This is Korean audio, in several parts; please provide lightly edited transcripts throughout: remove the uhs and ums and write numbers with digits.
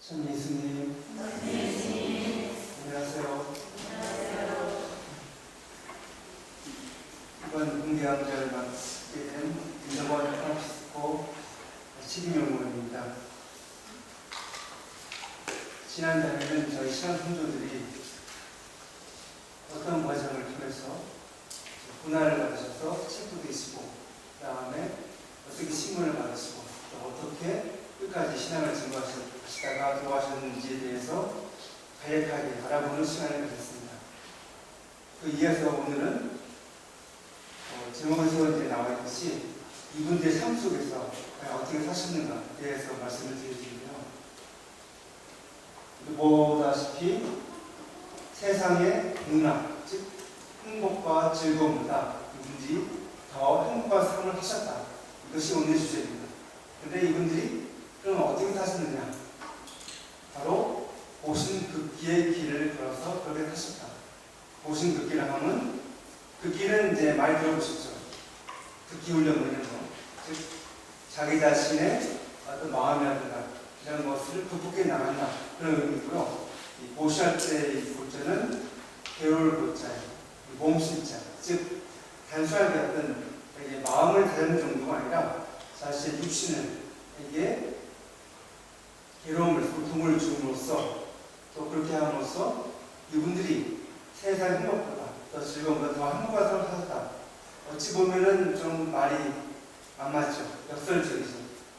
전 예수님. 안녕하세요. 이번 공개학자를 맡게 된 김정원 프랑시스코 책임연구원입니다. 지난달에는 저희 신앙 성도들이 어떤 과정을 통해서 고난을 받으셔서 책도 계시고, 그 다음에 어떻게 신문을 받으시고, 또 어떻게 끝까지 신앙을 증거하시다가 돌아가셨는지에 대해서 간략하게 알아보는 시간을 가졌습니다. 그 이어서 오늘은 제목에서 이제 나와 있듯이 이분들의 삶 속에서 어떻게 사셨는가에 대해서 말씀을 드리고요. 보다시피 세상의 문화, 즉 행복과 즐거움보다 이분들이 더 행복한 삶을 하셨다. 이것이 오늘의 주제입니다. 그런데 이분들이 그럼 어떻게 사셨느냐? 바로 보신극기의 길을 걸어서 그렇게 사셨다. 보신극기를 하면 그 길은 이제 많이 들어보셨죠. 극기 훈련을 해서 즉 자기 자신의 어떤 마음이라든가 이런 것을 극복해 나간다 그런 의미고요. 이 보시할 때의 보자는 괴로울 보자예요. 몸신자, 즉 단순하게 어떤 마음을 다루는 정도가 아니라 자신의 육신을 이게 괴로움을, 고통을 줌으로써 또 그렇게 함으로써 이분들이 세상 행복보다 더 즐거움보다 더 행복한 삶을 살았다. 어찌 보면은 좀 말이 안 맞죠. 역설적이죠.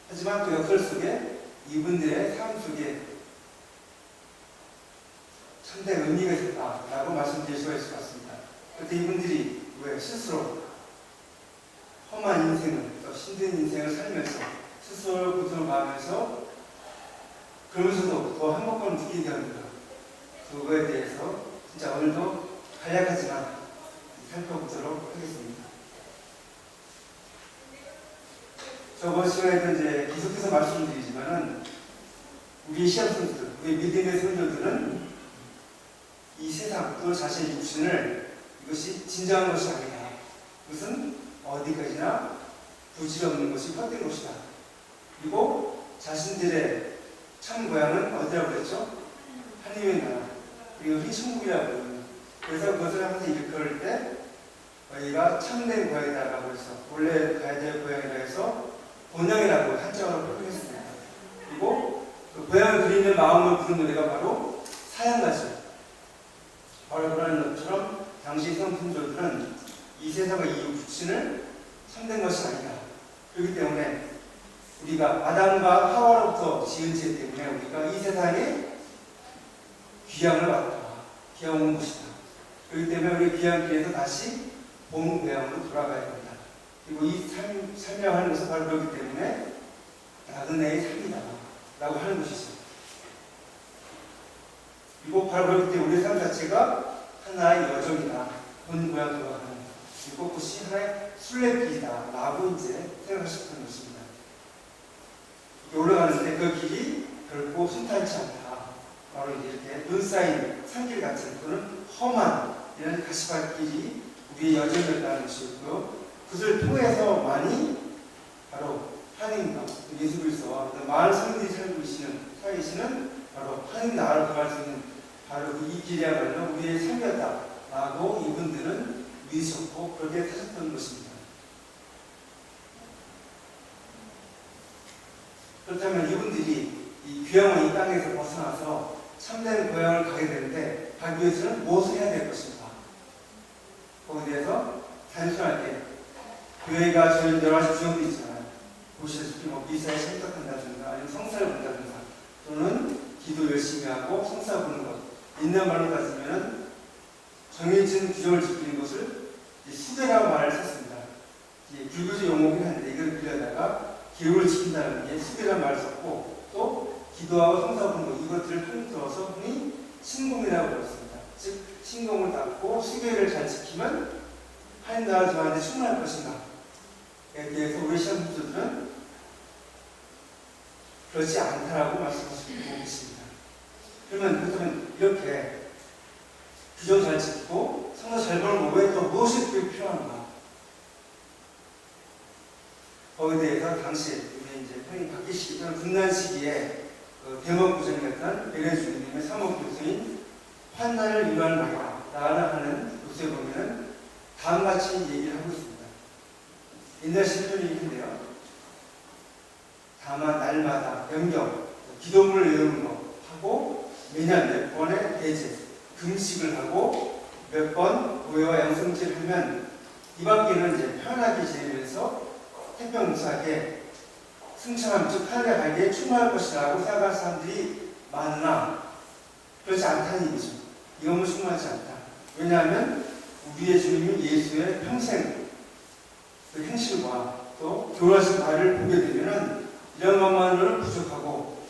하지만 그 역설 속에 이분들의 삶 속에 참된 의미가 있었다라고 말씀드릴 수가 있을 것 같습니다. 그런데 이분들이 왜 스스로 험한 인생을, 또 힘든 인생을 살면서 스스로 고통을 받으면서 그러면서도 더 행복감을 느끼게 합니다. 그거에 대해서 진짜 오늘도 간략하지만 살펴보도록 하겠습니다. 저번 시간에도 이제 계속해서 말씀드리지만은 우리 시험생들, 우리 믿음의 성도들은 이 세상, 또 자신의 육신을 이것이 진정한 것이 아니다. 그것은 어디까지나 부질없는 것이 헛된 것이다. 그리고 자신들의 참 고향은 어디라고 그랬죠? 하나님의 나라, 그리고 흔히 천국이라고 그러거든요. 그래서 그것을 항상 일컬을 때 저희가 참된 고향이다라고 해서 원래 가야 될 고향이라 해서 본향이라고 한자어로 표현했습니다. 그리고 그 고향을 그리는 마음을 부른 노래가 바로 사양가죠. 바로 그런 것처럼 당시 성신조들은 이 세상과 이 육신을 참된 것이 아니다. 그렇기 때문에 우리가 아담과 하와로부터 지은 죄 때문에 우리가 이 세상에 귀향을 받았다. 귀향 온 것이다. 그렇기 때문에 우리 귀향 길에서 다시 본 고향으로 돌아가야 된다. 그리고 이 설명하는 것은 바로 그렇기 때문에 나그네의 삶이다 라고 하는 것이죠. 그리고 바로 그렇기 때문에 우리의 삶 자체가 하나의 여정이다. 본 고향 돌아가는 것. 그리고 그것이 하나의 순례길이다 라고 이제 생각하셨던 것입니다. 올라가는데 그 길이 결코 순탄치 않다. 바로 이렇게 눈 쌓인 산길 같은 또는 험한 이런 가시밭길이 우리의 여정이었다는 것이었고요. 그것을 통해서 많이 바로 하나님과 예수 그리스도와 많은 성인들이 살고 계시는 바로 하나님 나라로 들어갈 수 있는 바로 이 길이야말로 우리의 삶이었다라고 이분들은 믿으셨고 그렇게 사셨던 것입니다. 그렇다면 이분들이 이 귀향한 이 땅에서 벗어나서 참된 고향을 가게 되는데 가기 위해서는 무엇을 해야 될 것인가? 거기에 대해서 단순하게 교회가 저희 여러 가지 구성도 있잖아요. 보시다시피 미사에 참석한다든가 아니면 성사를 본다든가 또는 기도 열심히 하고 성사 보는 것 있는 말로 따지면 정해진 규정을 지키는 것을 수배라고 말을 썼습니다. 불교적 용어긴 한데 이걸 빌려다가 기호를 지킨다는 게 수배라는 말을 썼고 또 기도하고 성사 보는 것 이것들을 통틀어서 흔히 신공이라고 불렀습니다. 즉 신공을 닦고 수배를 잘 지키면 하나님 나라 저한테 충만할 것인가 에 대해서 우리 시험수들은 그렇지 않다라고 말씀하시고 계십니다. 그러면 이렇게 규정 잘 지키고 성사 잘 보는 것 외에 또 무엇이 필요한가? 거기에 대해서 당시 우리 이제 형이 바뀌시기 전 분난 시기에 대목 구절이었던 베레주님의 사목 교수인 환난을 위로하는 말이다 라는 하는 곳에 보면은 다음과 같이 얘기를 하고 있습니다. 옛날 시편인데요. 다만 날마다 명경, 기도문을 외우는 거 하고 매년 몇 번의 대제, 금식을 하고 몇 번 모여와 양성제를 하면 이 밖에는 이제 편하게 지내면서 태평무사하게 승천함 즉 하늘에 가기에 충만할 것이라고 생각하는 사람들이 많으나 그렇지 않다는 얘기죠. 이것은 충만하지 않다. 왜냐하면 우리의 주님인 예수의 평생 그 행실과 또 교훈하신 바를 보게 되면은 이런 것만으로는 부족하고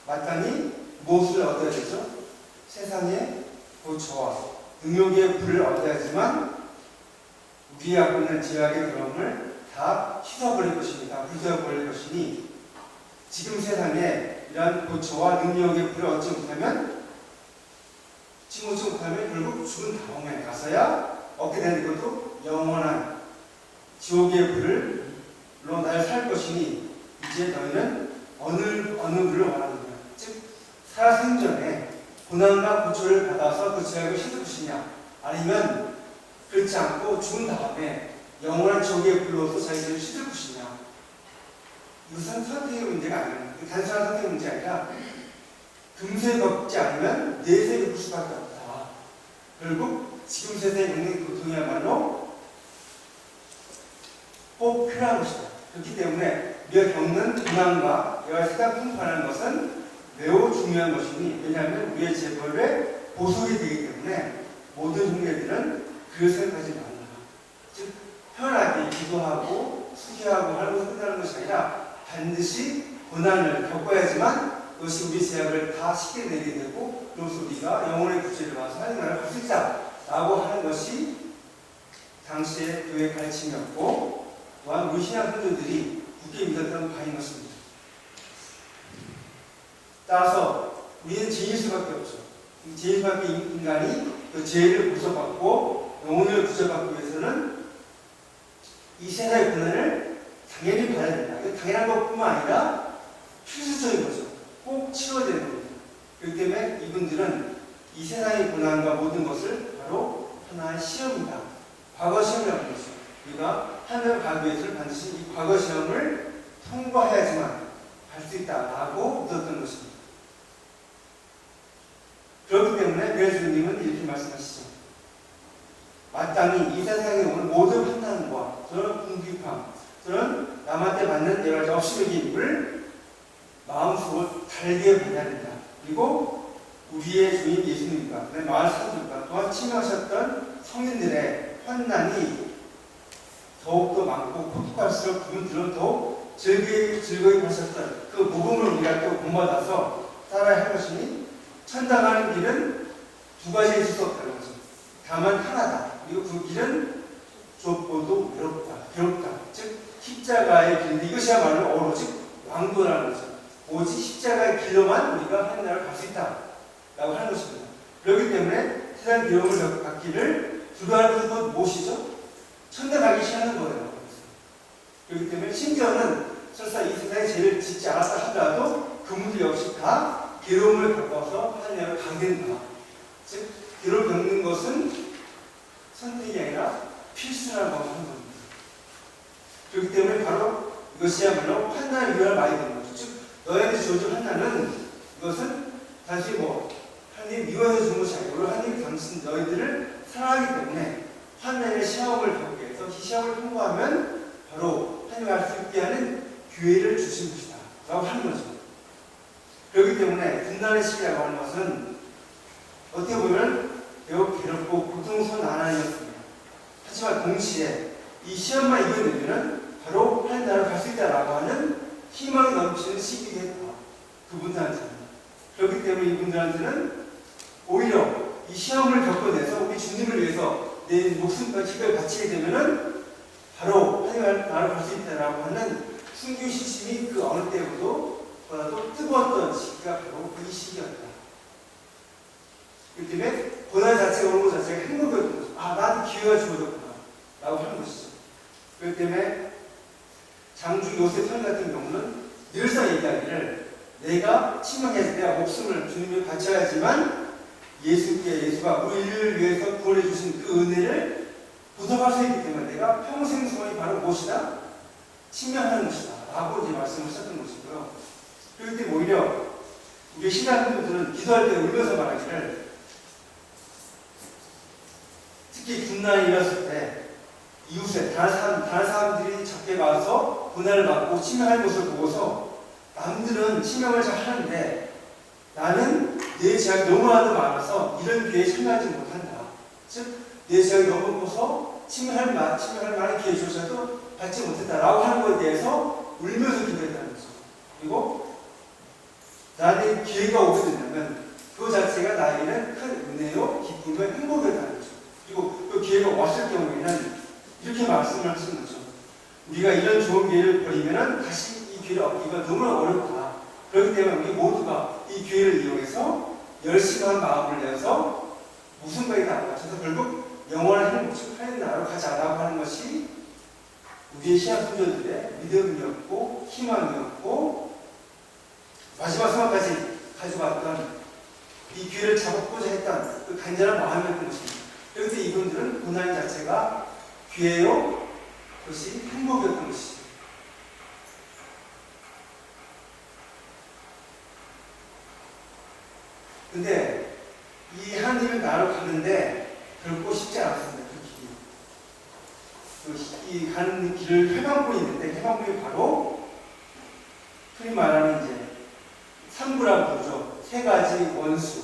마땅히 무엇을 얻어야 되죠? 세상의 고초와 능욕의 불을 얻어야지만 우리의 갖고 있는 죄악의 그럼을 다 씻어버릴 것이니 다 부숴버릴 것이니 지금 세상에 이러한 고초와 능력의 불을 얻지 못하면 결국 죽은 다음에 가서야 얻게 되는 것도 영원한 지옥의 불로 날 살 것이니 이제 너희는 어느 불을 원하느냐 즉 살아생전에 고난과 고초를 받아서 그 죄악을 씻을 것이냐 아니면 그렇지 않고 죽은 다음에 영원한 지옥의 불로서 자기들을 씻을 것이냐. 이것은 선택의 문제가 아니에요. 단순한 선택의 문제가 아니라 금세 겪지 않으면 내세 겪을 수밖에 없다. 결국 지금 세대의 겪는 고통이야말로 꼭 필요한 것이다. 그렇기 때문에 우리가 겪는 고난과 여러 세상 풍파라는 것은 매우 중요한 것이니 왜냐하면 우리의 재벌의 보석이 되기 때문에 모든 형제들은 그를 생각하지 말라. 즉 편하게 기도하고 수기하고 하는 것을 끝나는 것이 아니라 반드시 고난을 겪어야지만 그것이 우리 죄악을 다 쉽게 내게 되고 그래서 우리가 영혼의 구제를 와서 하나님 나라를 갈 수 있다라고 하는 것이 당시의 교회 가르침이었고 또한 우리 신약 성도들이 굳게 믿었던 바인 것입니다. 따라서 우리는 죄일 수밖에 없죠. 죄일 수밖에 인간이 그 죄를 고소받고 영혼을 구제받기 위해서는 이 세상의 고난을 당연히 받아야 된다. 이거 당연한 것뿐만 아니라 필수적인 거죠. 꼭 치러야 되는 겁니다. 그렇기 때문에 이분들은 이 세상의 고난과 모든 것을 바로 하나의 시험이다. 과거 시험이라고 하는 것이죠. 우리가 하늘을 가기 위해서는 반드시 이 과거 시험을 통과해야지만 갈 수 있다라고 믿었던 것입니다. 그렇기 때문에 베레주님은 이렇게 말씀하시죠. 마땅히 이 세상에 오는 모든 환난과 저런 궁핍함, 저런 남한테 받는 여러 가지 업신여김을 마음속으로 달게 받아야 된다. 그리고 우리의 주인 예수님과 마을 사람들과 또한 침명하셨던 성인들의 환난이 더욱더 많고 고통할수록 그분들은 더욱 즐거이 하셨던 그 복음을 우리가 또 본받아서 따라야 할 것이니 천당 가는 길은 두 가지일 수 없다는 거죠. 다만 하나다. 그리고 그 길은 좁고도 괴롭다. 즉 십자가의 길인데 이것이야말로 오로지 왕도라는 거죠. 오직 십자가의 길로만 우리가 하나님 나라를 갈 수 있다라고 하는 것입니다. 그렇기 때문에 세상 괴로움을 받기를 두려워하는 것은 무엇이죠? 천당 가기 싫어하는 거예요. 그렇기 때문에 심지어는 설사 이 세상에 죄를 짓지 않았다 하더라도 그분들 역시 다 괴로움을 겪어서 하나님 나라를 가게 된다. 즉 괴로움을 겪는 것은 선택이 아니라 필수라고 하는 겁니다. 그렇기 때문에 바로 이것이야말로 환난을 위한 말이 되는 거죠. 즉 너희한테 주어진 환난은 이것은 단순히 하나님이 미워해서 준 것이 아니고 하나님이 당신 너희들을 사랑하기 때문에 환난의 시험을 겪게 해서 이 시험을 통과하면 바로 하나님을 알 수 있게 하는 기회를 주신 것이다 라고 하는 거죠. 그렇기 때문에 분단의 시기라고 하는 것은 어떻게 보면 매우 괴롭고 고통스러운 나날이었습니다. 하지만 동시에 이 시험만 이겨내면 바로 하나님 나라로 갈 수 있다라고 하는 희망이 넘치는 시기이기도 했다. 그분들한테는. 그렇기 때문에 이분들한테는 오히려 이 시험을 겪어내서 우리 주님을 위해서 내 목숨과 기회를 바치게 되면은 바로 하나님 나라로 갈 수 있다라고 하는 순교 시심이 그 어느 때보다도 뜨거웠던 시기가 바로 이 시기였다. 그렇기 때문에 고난 자체가 오는 것 자체가 행복이었던 거죠. 아, 나한테 기회가 주어졌구나 라고 하는 것이죠. 그렇기 때문에 장주 요셉 편 같은 경우는 늘상 얘기하기를 내가 치명해서 내가 목숨을 주님을 바쳐야지만 예수가 우리 인류를 위해서 구원해 주신 그 은혜를 보답할 수 있기 때문에 내가 평생 소원이 바로 무엇이다? 치명하는 것이다 라고 이제 말씀을 하셨던 것이고요. 그럴 때 오히려 우리 신앙인들은 기도할 때 울면서 말하기를, 특히 군난이 일었을 때 이웃에 다른 사람들이 적게 와서 고난을 받고 치명할 것을 보고서 남들은 치명을 잘 하는데 나는 내 제약이 너무나도 많아서 이런 기회에 참여하지 못한다. 즉, 내 제약이 너무 커서 치명할 만한 기회 조차도 받지 못했다라고 하는 것에 대해서 울면서 기도했다는 거죠. 그리고 나한테 기회가 오게 된다면 그 자체가 나에게는 큰 은혜요, 기쁨과 행복이었다는 거죠. 그리고 그 기회가 왔을 경우에는 이렇게 말씀을 하시는 거죠. 우리가 이런 좋은 기회를 버리면 다시 이 기회를 얻기가 너무나 어렵다. 그렇기 때문에 우리 모두가 이 기회를 이용해서 열심한 마음을 내서 무슨 거에 다 맞춰서 결국 영원한 행복, 즉 하나님 나라로 가자라고 하는 것이 우리의 신앙 선조들의 믿음이었고 희망이었고 마지막 순간까지 가져갔던 이 기회를 잡고자 했던 그 간절한 마음이었던 것입니다. 그런데 이분들은 고난 자체가 기회요, 그것이 행복이었던 것이죠. 근데 이 하나님의 나라로 가는데 결코 쉽지 않았습니다. 그 길이. 이 가는 길을 해방문이 있는데 해방문이 바로 흔히 말하는 이제 삼구라고 부르죠. 세 가지 원수,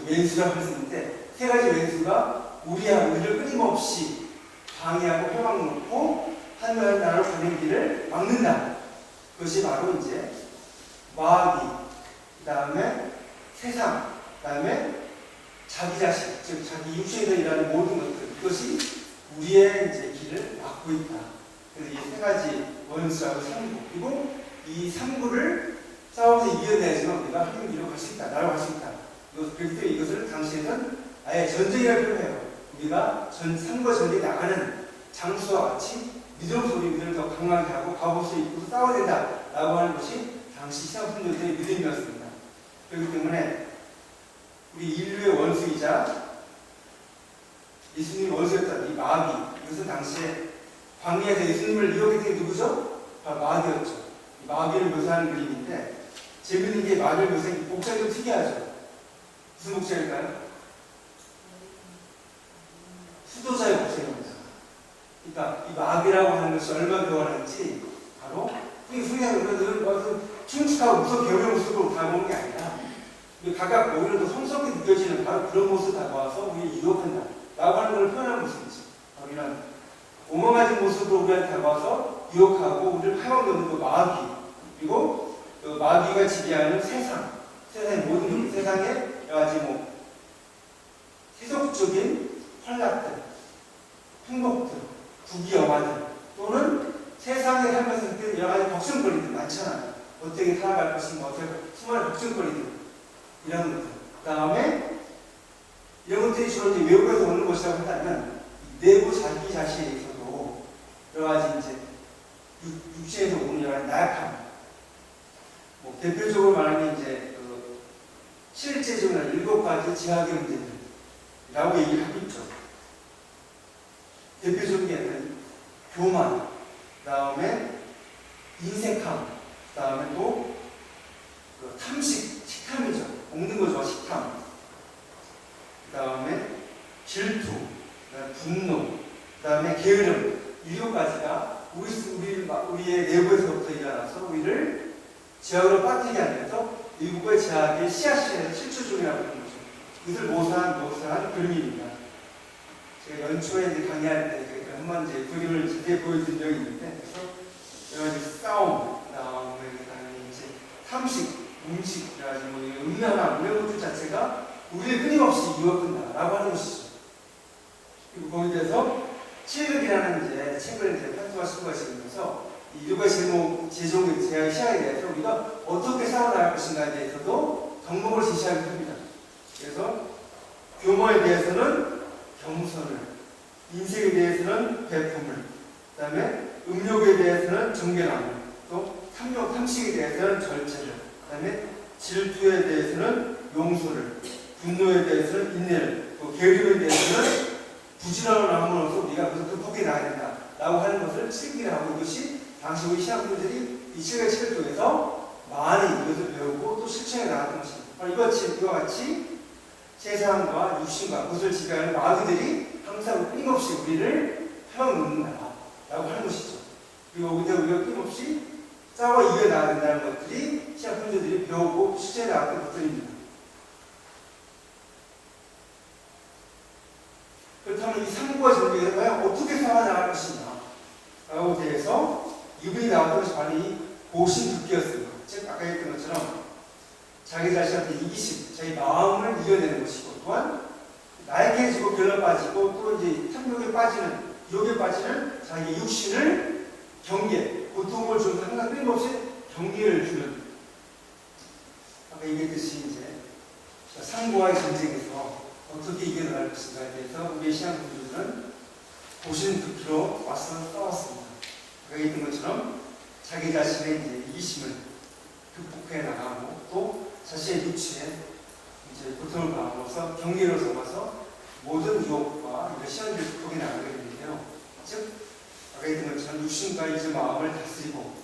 왼수라고 할 수 있는데 세 가지 왼수가 우리를 끊임없이 방해하고 해방 놓고 하나님의 나라로 가는 길을 막는다. 그것이 바로 이제 마귀, 그 다음에 세상, 그 다음에 자기 자신, 즉 자기 육신에서 일하는 모든 것들, 이것이 우리의 이제 길을 막고 있다. 그래서 이 세 가지 원수하고 삼구, 그리고 이 삼구를 싸워서 이겨내야지만 우리가 하나님 길로 갈 수 있다, 나로 갈 수 있다. 그렇기 때문에 이것을 당시에는 아예 전쟁이라고 표현해요. 우리가 삼과 전쟁에 나가는 장수와 같이 믿음으로 우리 믿음을 더 강하게 하고 갑옷을 입고 싸워야 된다라고 하는 것이 당시 신앙선조들의 믿음이었습니다. 그렇기 때문에 우리 인류의 원수이자 예수님이 원수였던 이 마귀, 이것은 당시에 광야에서 예수님을 이용했던 게 누구죠? 바로 마귀였죠. 이 마귀를 묘사하는 그림인데 재밌는 게 마귀를 묘사하는 목장이 좀 특이하죠. 무슨 목장일까요? 수도자의 목장입니다. 그러니까 이 마귀라고 하는 것이 얼마나 교활한지 바로 후회하는 것은 충직하고 무슨 괴로운 모습으로 다가오는 게 아니라 각각 오히려 더 성스럽게 느껴지는 바로 그런 모습으로 다가와서 우리를 유혹한다 라고 하는 걸 표현하는 모습이죠. 바로 이런 오만가진 모습으로 우리한테 다가와서 유혹하고 우리를 팔아먹는 그 마귀, 그리고 그 마귀가 지배하는 세상의 모든 세상의 여러 가지 세속적인 활락들, 행복들, 부귀영화들, 또는 세상에 살면서 여러 가지 걱정거리들 많잖아요. 어떻게 살아갈 것인가, 어떻게 수많은 걱정거리들, 이런 것들. 그 다음에 이런 것들이 주로 이제 외부에서 오는 것이라고 한다면 내부 자기 자신에서도 여러 가지 이제 육신에서 오는 여러 가지 나약함, 대표적으로 말하면 이제 실제적으로 7가지 제약의 문제들이라고 얘기를 하고 있죠. 대표적인 게 교만, 그 다음에 인색함, 그 다음에 또 식탐이죠. 먹는 거 식탐. 그 다음에 질투, 그 다음에 분노, 그 다음에 게으름. 7가지가 우리의 내부에서부터 일어나서 우리를 제약으로 빠뜨리게 하면서 일국의 제약의 씨앗에서 실조 중이라고 하는 거죠. 이것을 모사한 그림입니다. 제가 연초에 이제 강의할 때 한번 이제 그림을 자세히 보여드린 적이 있는데, 그래서 여러 가지 싸움, 그다음에 이제 탐식, 음식, 음란함, 이런 것들 자체가 우리를 끊임없이 유혹한다라고 하는 것이죠. 그리고 거기에 대해서 실력이라는 이제 책을 이제 편집할 수가 있으면서 이 7가지 제종의 제약의 시작에 대해서 우리가 어떻게 살아나갈 것인가에 대해서도 정보를 제시하게 합니다. 그래서 교모에 대해서는 겸손을, 인생에 대해서는 베품을, 그 다음에 음욕에 대해서는 정결함을, 또 탐식에 대해서는 절제를, 그 다음에 질투에 대해서는 용서를, 분노에 대해서는 인내를, 또 게으름에 대해서는 부지런한 함으로써 우리가 그것을 극복해 나가야 된다 라고 하는 것을 책기를 하고, 이것이 당시 우리 신학분들이 이 책을 통해서 많이 이것을 배우고 또 실천해 나갔던 것입니다. 이와 같이 세상과 육신과 그것을 지배하는 마귀들이 항상 끊임없이 우리를 펴놓는다 라고 하는 것이죠. 그리고 우리가 끊임없이 싸워 이겨나가야 된다는 것들이 신학분들이 배우고 실천해 나갔던 것들입니다. 그렇다면 이 상부와 전쟁에서 과연 어떻게 싸워나갈 것이냐 라고 대해서 이분이 나왔던 것이 바로 이 고신극기였습니다. 즉 아까 했던 것처럼 자기 자신한테 이기심, 자기 마음을 이겨내는 것이고, 또한 나약해지고 결론 빠지고 또 이제 탐욕에 빠지는, 유혹에 빠지는 자기 육신을 경계, 고통을 주면서 항상 끊임없이 경계를 주는, 아까 얘기했듯이 이제 상부와의 전쟁에서 어떻게 이겨나갈 것인가에 대해서 우리의 신앙분들은 고신극기로 맞서 싸웠습니다. 아까 얘기했던 것처럼 자기 자신의 이제 이기심을 극복해 나가고 또 자신의 육체에 이제 고통을 당함으로써 경계를 삼아서 모든 유혹과 시험을 극복해 나가게 되는데요. 즉 아까 했던 것처럼 육신과 이제 마음을 다스리고,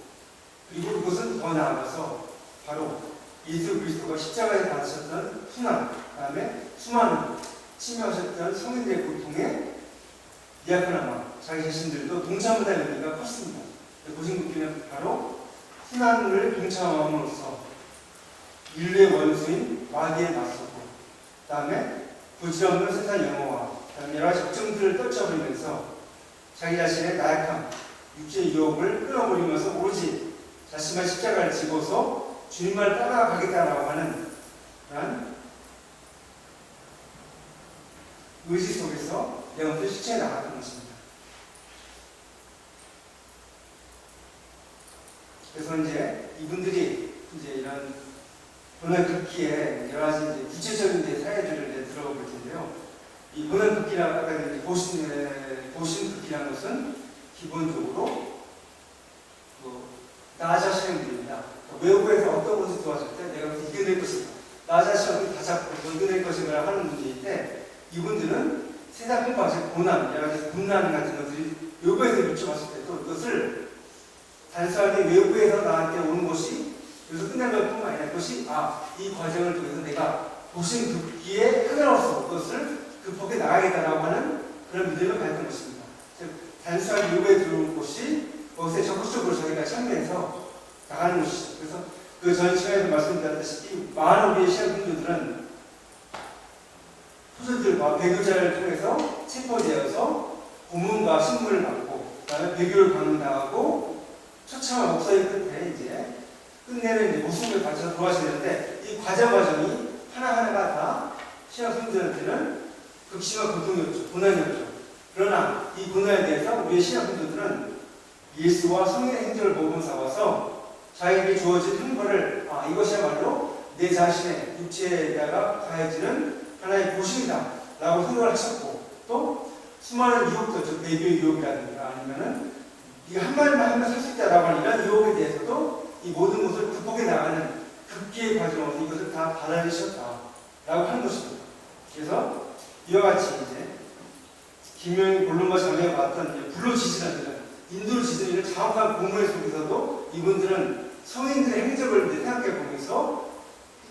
그리고 그것은 더 나아가서 바로 예수 그리스도가 십자가에 받으셨던 순환, 그 다음에 수많은 치유하셨던 성인들의 고통에 미약한 마음, 자기 자신들도 동참하다는 의미가 컸습니다. 고신극기는 바로 순환을 동참함으로써 인류의 원수인 마귀에 맞서고, 그 다음에 부질없는 세상 영어와 여러 가지 걱정들을 떨쳐버리면서 자기 자신의 나약함, 육체의 유혹을 끊어버리면서 오로지 자신만 십자가를 지고서 주님만 따라가겠다라고 하는 그런 의지 속에서 영혼을 실천해 나갔던 것입니다. 그래서 이제 이분들이 이제 이런 고난극기에 여러 가지 이제 구체적인 사례들을 이제 들어볼 텐데요. 이 고난극기라고 아까 고신극기라는 것은 기본적으로 나 자신입니다. 외부에서 어떤 것을 도와줄 때 내가 이겨낼 것인가, 나 자신을 다 잡고 이겨낼 것인가 하는 문제인데, 이분들은 세상 공부와 고난, 여러 가지 분난 같은 것들이 외부에서 미쳐봤을 때도 이것을 단순하게 외부에서 나한테 오는 것이 그래서 끝난 것 뿐만 아니라 그것이 이 과정을 통해서 내가 고신극기에 하나로서 그것을 극복해 나가겠다라고 하는 그런 믿음을 가졌던 것입니다. 즉 단순하게 외부에 들어온 것이 그것에 적극적으로 자기가 참여해서 나가는 것이죠. 그래서 그 전 시간에도 말씀드렸다시피 많은 우리의 신앙분들은 후손들과 배교자를 통해서 체포되어서 고문과 신문을 받고, 그 다음에 배교를 강론당하고 처참한 목사의 끝에 이제 끝내는 이제 모습을 가져서 돌아가시는데, 이 과정이 하나하나가 다 신앙분들한테는 극심한 고통이었죠. 고난이었죠. 그러나 이 고난에 대해서 우리의 신앙분들은 예수와 성령의 행적을 모범 삼아서 자기에게 주어진 형벌을 이것이야말로 내 자신의 육체에다가 가해지는 하나의 고심이다 라고 생각을 하셨고, 또 수많은 유혹들, 즉 배교의 유혹이라든가 아니면은 네가 한 말만 하면 살 수 있다라고 하는 이런 유혹에 대해서도 이 모든 것을 극복해 나가는 극기의 과정으로 이것을 다 받아내셨다라고 하는 것입니다. 그래서 이와 같이 이제 김영희 본론과 자매가 봤던 불로 지지는 인도로 지지는 정확한 공문의 속에서도 이분들은 성인들의 행적을 이제 생각해 보면서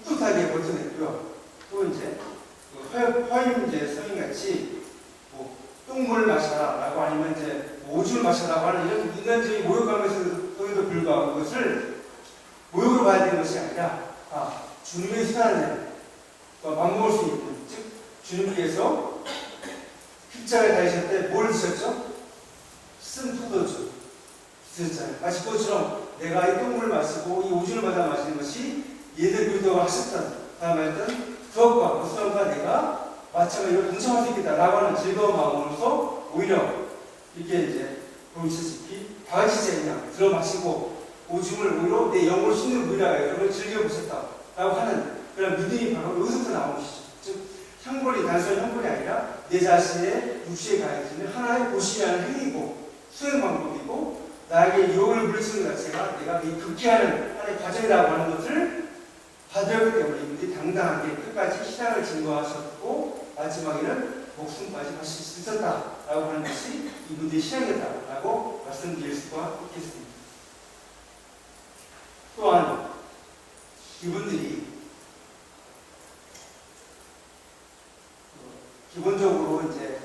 꿋꿋하게 버텨냈고요. 또 이제 허임 이제 성인같이 똥물을 마셔라라고 아니면 이제 오줌을 마셔라고 하는 이런 인간적인 모욕감에서도 불구하고 그것을 모욕으로 봐야 되는 것이 아니라 주님의 순환을 맛먹을 수 있는, 즉 주님께서 십자가에 달리실 때 뭘 드셨죠? 쓴 포도주 드셨잖아요. 마치 그것처럼 내가 이 똥물을 마시고 이 오줌을 받아 마시는 것이 얘들 교도가 하셨던, 다음에 했던 그것과 무수함과 내가 마찬가지로 동참할 수 있겠다라고 하는 즐거운 마음으로서 오히려 이렇게 이제 보이시다시피 다 같이 그냥 들어 마시고 오줌을 오히려 내 영혼을 씻는 물이라고 그걸 즐겨보셨다라고 하는 그런 믿음이 바로 여기서부터 나오는 것이죠. 즉 형벌이 단순한 형벌이 아니라 내 자신의 육체에 가해지는 하나의 고심이라는 행위고 수행 방법이고 나에게 유혹을 물리치는 것 자체가 내가 극기하는 하나의 과정이라고 하는 것을 받았기 때문에 이분들이 당당하게 끝까지 신앙을 증거하셨고 마지막에는 목숨까지 바칠 수 있었다라고 하는 것이 이분들의 신앙이었다라고 말씀드릴 수가 있겠습니다. 또한 이분들이 기본적으로 이제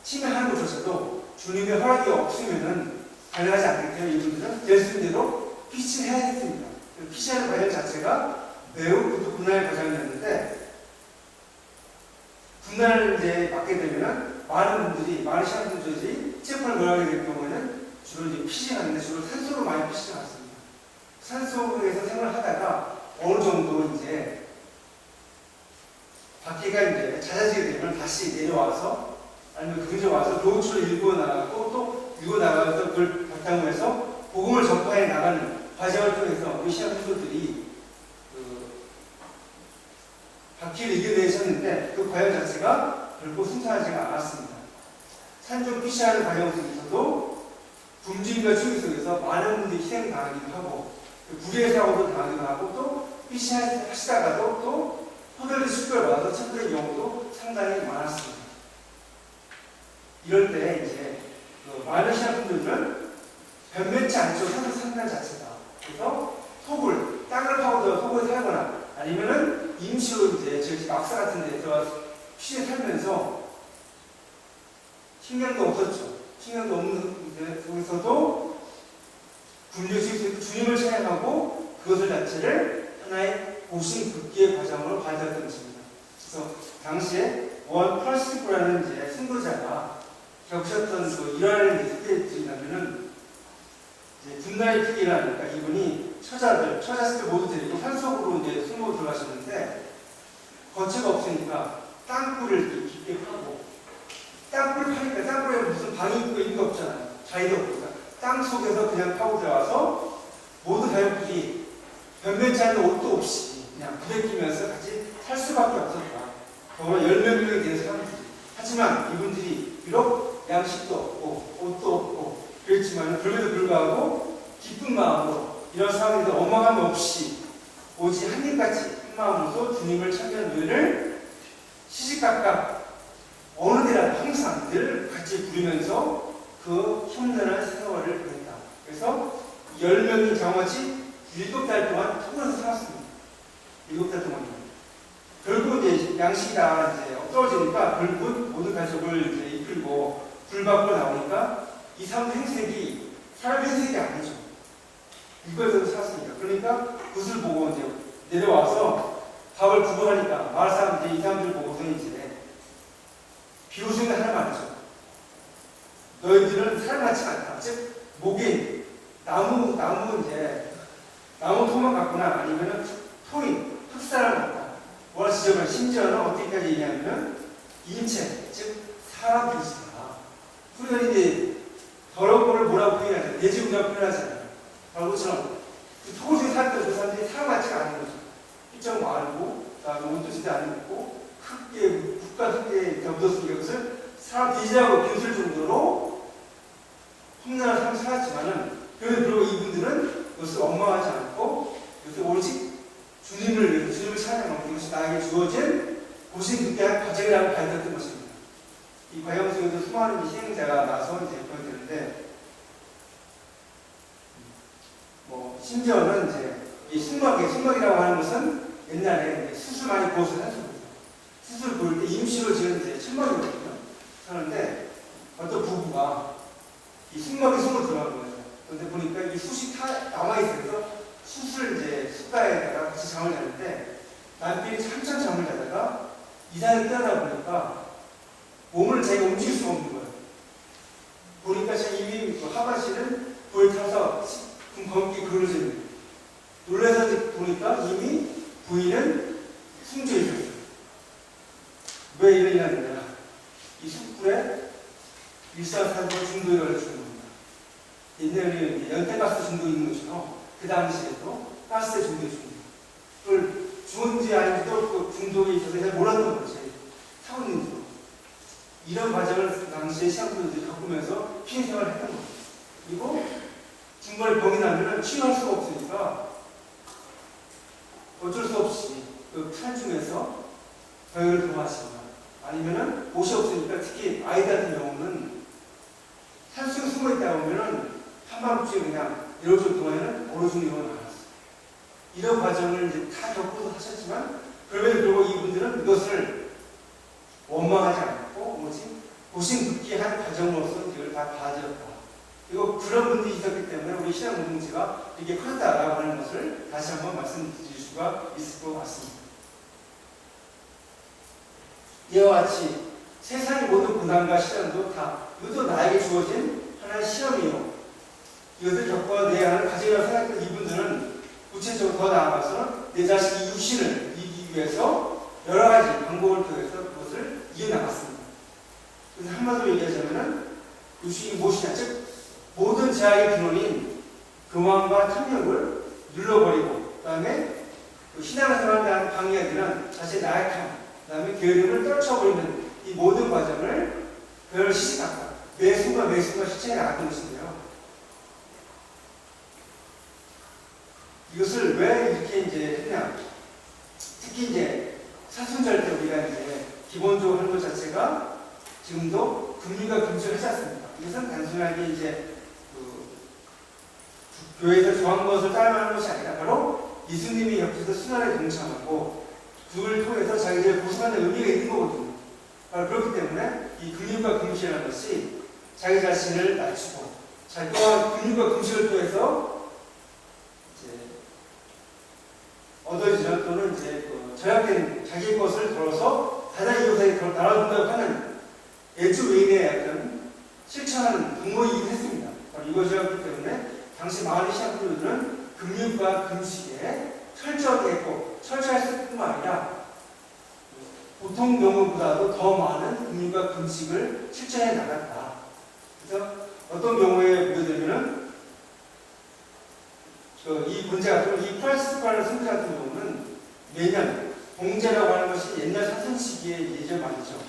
침해하는 것조차도 주님의 허락이 없으면은 가능하지 않기 때문에 이분들은 예수님대로 피신해야 했습니다. 피신하는 과정 자체가 매우 고난의 과정이었는데 군난을 이제 받게 되면은 많은 신앙분들이 체포를 몰아가게 될 경우에는 주로 이제 피신하는데 주로 산소로 많이 피신하습니다. 산소에서 생활하다가 어느 정도 이제 바퀴가 이제 잦아지게 되면 다시 내려와서 아니면 근처 와서 교우출을 읽고 나가고 또 읽고 나가서 그걸 바탕으로 해서 복음을 전파해 나가는 과정을 통해서 우리 신앙분들이 바퀴를 이겨내셨는데 그 과정 자체가 결코 순탄하지가 않았습니다. 산중 피시하는 과정 속에서도 굶주림과 추위 속에서 많은 분들이 희생당하기도 하고 불의의 사고도 당하기도 하고 또 피시하시다가도 또 허들의 숙별을 받아서 천국의 경우도 상당히 많았습니다. 이럴 때 이제 많은 신앙분들은 변변치 않죠. 산단 자체가. 그래서 땅을 파고들어 속을 살거나 아니면은 임시로 이제 저희 막사 같은 데 들어가서 피시에 살면서 신경도 없었죠. 신경도 없는 속에서도 굶주릴 주님을 찬양하고 그것을 자체를 하나의 고신 극기의 과정으로 받았던 것입니다. 그래서 당시에 원 플라스티크라는 이제 승도자가 겪으셨던 그 일화를 소개해 드린다면은 군나의 크기라니까 이분이 처자들 모두 데리고 산속으로 이제 숨어 들어가셨는데 거처가 없으니까 땅굴을 깊게 파고 땅굴 파니까 땅굴에 무슨 방이 있고 있는 거 없잖아요. 자리도 없으니까 땅 속에서 그냥 파고 들어가서 모든 가족들이 변변치 않은 옷도 없이 그냥 부대끼면서 같이 살 수밖에 없었다. 정말 10명이 된 사람들이. 하지만 이분들이 비록 양식도 없고 옷도 없고 그렇지만 그럼에도 불구하고 기쁜 마음으로 이런 상황에서 원망함 없이 오직 한 입같이 한 마음으로 주님을 찾는 노래를 시시각각 어느 데라도 항상 늘 같이 부르면서 그 힘든 세월을 보냈다. 그래서 10명이 정확히 7달 동안 통으로서 살았습니다. 7달 동안요. 결국 이제 양식이다 이제 떨어지니까 결국 모든 가족을 이제 이끌고 불 밖으로 나오니까 이 사람 행색이 사람의 행색이 아니죠. 이거에서 살았습니다. 그러니까 그것을 보고 이제 내려와서 밥을 구걸하니까 마을 사람들이 이 사람들 보고서 이제 비웃음이 하나 말이죠. 너희들은 사람같지 않다. 즉 목인 나무 토막 같거나 아니면은 토인 흑사람 같다. 뭐라 지적을 심지어는 어디까지 얘기하면 인체 즉 사람들이시다. 우리가 이제 더러운 거를 뭐라고 표현하잖아요. 돼지고기라고 표현하잖아요. 바로 그처럼 토굴 속에 살던 그 사람들이 사람 같지가 않은 거죠. 일정 말고 옷도 제대로 안 입고 크게 국가 흙에 묻었으니까 그것을 사람 돼지라고 비웃을 정도로 험난한 삶을 살았지만은 그리고 이분들은 그것을 원망하지 않고 그것을 오직 주님을 위해서 주님을 찬양하고 이것이 나에게 주어진 고생극대한 과정이라고 밝혔던 것입니다. 이 과정 속에서 수많은 희생자가 나서 이제 보여드는데 심지어는 이제 이 순막이라고 하는 것은 옛날에 수술 많이 부어서 산소입니다. 수술 부을 때 임시로 지은 이제 천막이거든요. 하는데 어떤 부부가 이 순막에 숨을 들어간 거예요. 그런데 보니까 이 숯이 다 남아있어서 숯을 이제 숯가에다가 같이 잠을 자는데 남편이 한참 잠을 자다가 이상하게 깨어나 보니까 몸을 자기가 움직일 수가 없는 거예요. 보니까 제 이미 하반신은 불에 타서 검게 그러져 있는 거예요. 놀라서 보니까 이미 부인은 숨져 있었어요. 왜 이런 일이 났느냐? 이 숯불에 일산산소 중독에 걸려 죽는 겁니다. 옛날에 연탄가스 중독이 있는 것처럼 그 당시에도 가스에 중독이 있습니다. 그걸 죽은지 아닌지도 그 중독에 있어서 잘 몰랐던 거죠. 사모님도. 이런 과정을 당시에 시장분들이 겪으면서 피해 생활을 했던 거죠. 그리고 중간에 병이 나면 치유할 수가 없으니까 어쩔 수 없이 그 탈중에서 병역을 도모하시거나 아니면은 옷이 없으니까 특히 아이들 같은 경우는 산속에 숨어 있다 보면은 한밤중에 그냥 이러고 동안에는 어느 중에 나왔어요. 이런 과정을 이제 다 겪고도 하셨지만 그럼에도 불구하고 이분들은 이것을 원망하지 않고 고심긋기한 과정으로서 이걸 다 봐주었다. 그리고 그런 분들이 있었기 때문에 우리 신앙 공동체가 이렇게 커졌다라고 하는 것을 다시 한번 말씀드릴 수가 있을 것 같습니다. 이와 같이 세상의 모든 고난과 시련도 다 이것도 나에게 주어진 하나의 시험이요. 이것을 겪어내야 하는 과정이라고 생각했던 이분들은 구체적으로 더 나아가서 내 자신의 육신을 이기기 위해서 여러 가지 방법을 통해서 그것을 이겨나갔습니다. 그래서 한마디로 얘기하자면 육신이 무엇이냐, 즉 모든 제약의 근원인 교만과 탐욕을 눌러버리고 그 다음에 신앙생활에 대한 방해가 되는 자신의 나약함, 그 다음에 게으름을 떨쳐버리는 이 모든 과정을 그걸 시식한다. 매 순간 실천해 나갔던 것인데요. 이것을 왜 이렇게 이제 했냐? 특히 이제 사순절 때 우리가 이제 기본적으로 하는 것 자체가 지금도 금리가 금지를 하지 않습니다. 이것은 단순하게 이제 교회에서 정한 것을 따라가는 것이 아니라 바로 예수님이 옆에서 순환에 동참하고 그걸 통해서 자기들을 보수하는 의미가 있는 거거든요. 바로 그렇기 때문에 이 금융과 금식이라는 것이 자기 자신을 낮추고 또한 금융과 금식을 통해서 이제 얻어지는 또는 이제 저약된 자기 것을 걸어서 다른 이웃에게 나눠준다고 하는 애주 외인의 약간 실천하는 방법이기도 했습니다. 바로 이것이었기 때문에 당시 마을의 신학교들은 금융과 금식에 철저하게 했고 철저했을 뿐만 아니라 보통 경우보다도 더 많은 금융과 금식을 실천해 나갔다. 그래서 어떤 경우에 보게 되면은 이 문제 같은 이 프란시스코라는 선교 같은 경우는 매년 봉제라고 하는 것이 옛날 사선 시기의 예전 말이죠.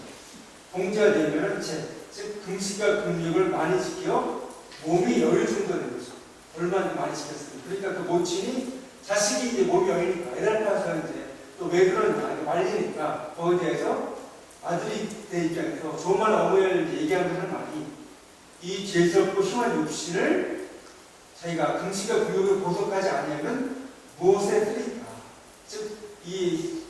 봉제가 되면은 즉 금식과 금육을 많이 지켜 몸이 여유 정도 되는 거죠. 얼마나 많이 지켰습니까? 그러니까 그 모친이 자식이 이제 몸이 여유니까 애달 파서 이제 또 왜 그러냐 말리니까 거기에 대해서 아들이 내 입장에서 조만 어머니를 얘기하는 말이 이 죄스럽고 흉한 육신을 자기가 금식과 금욕을 보석하지 않으면 무엇에 쓰릴까? 즉 이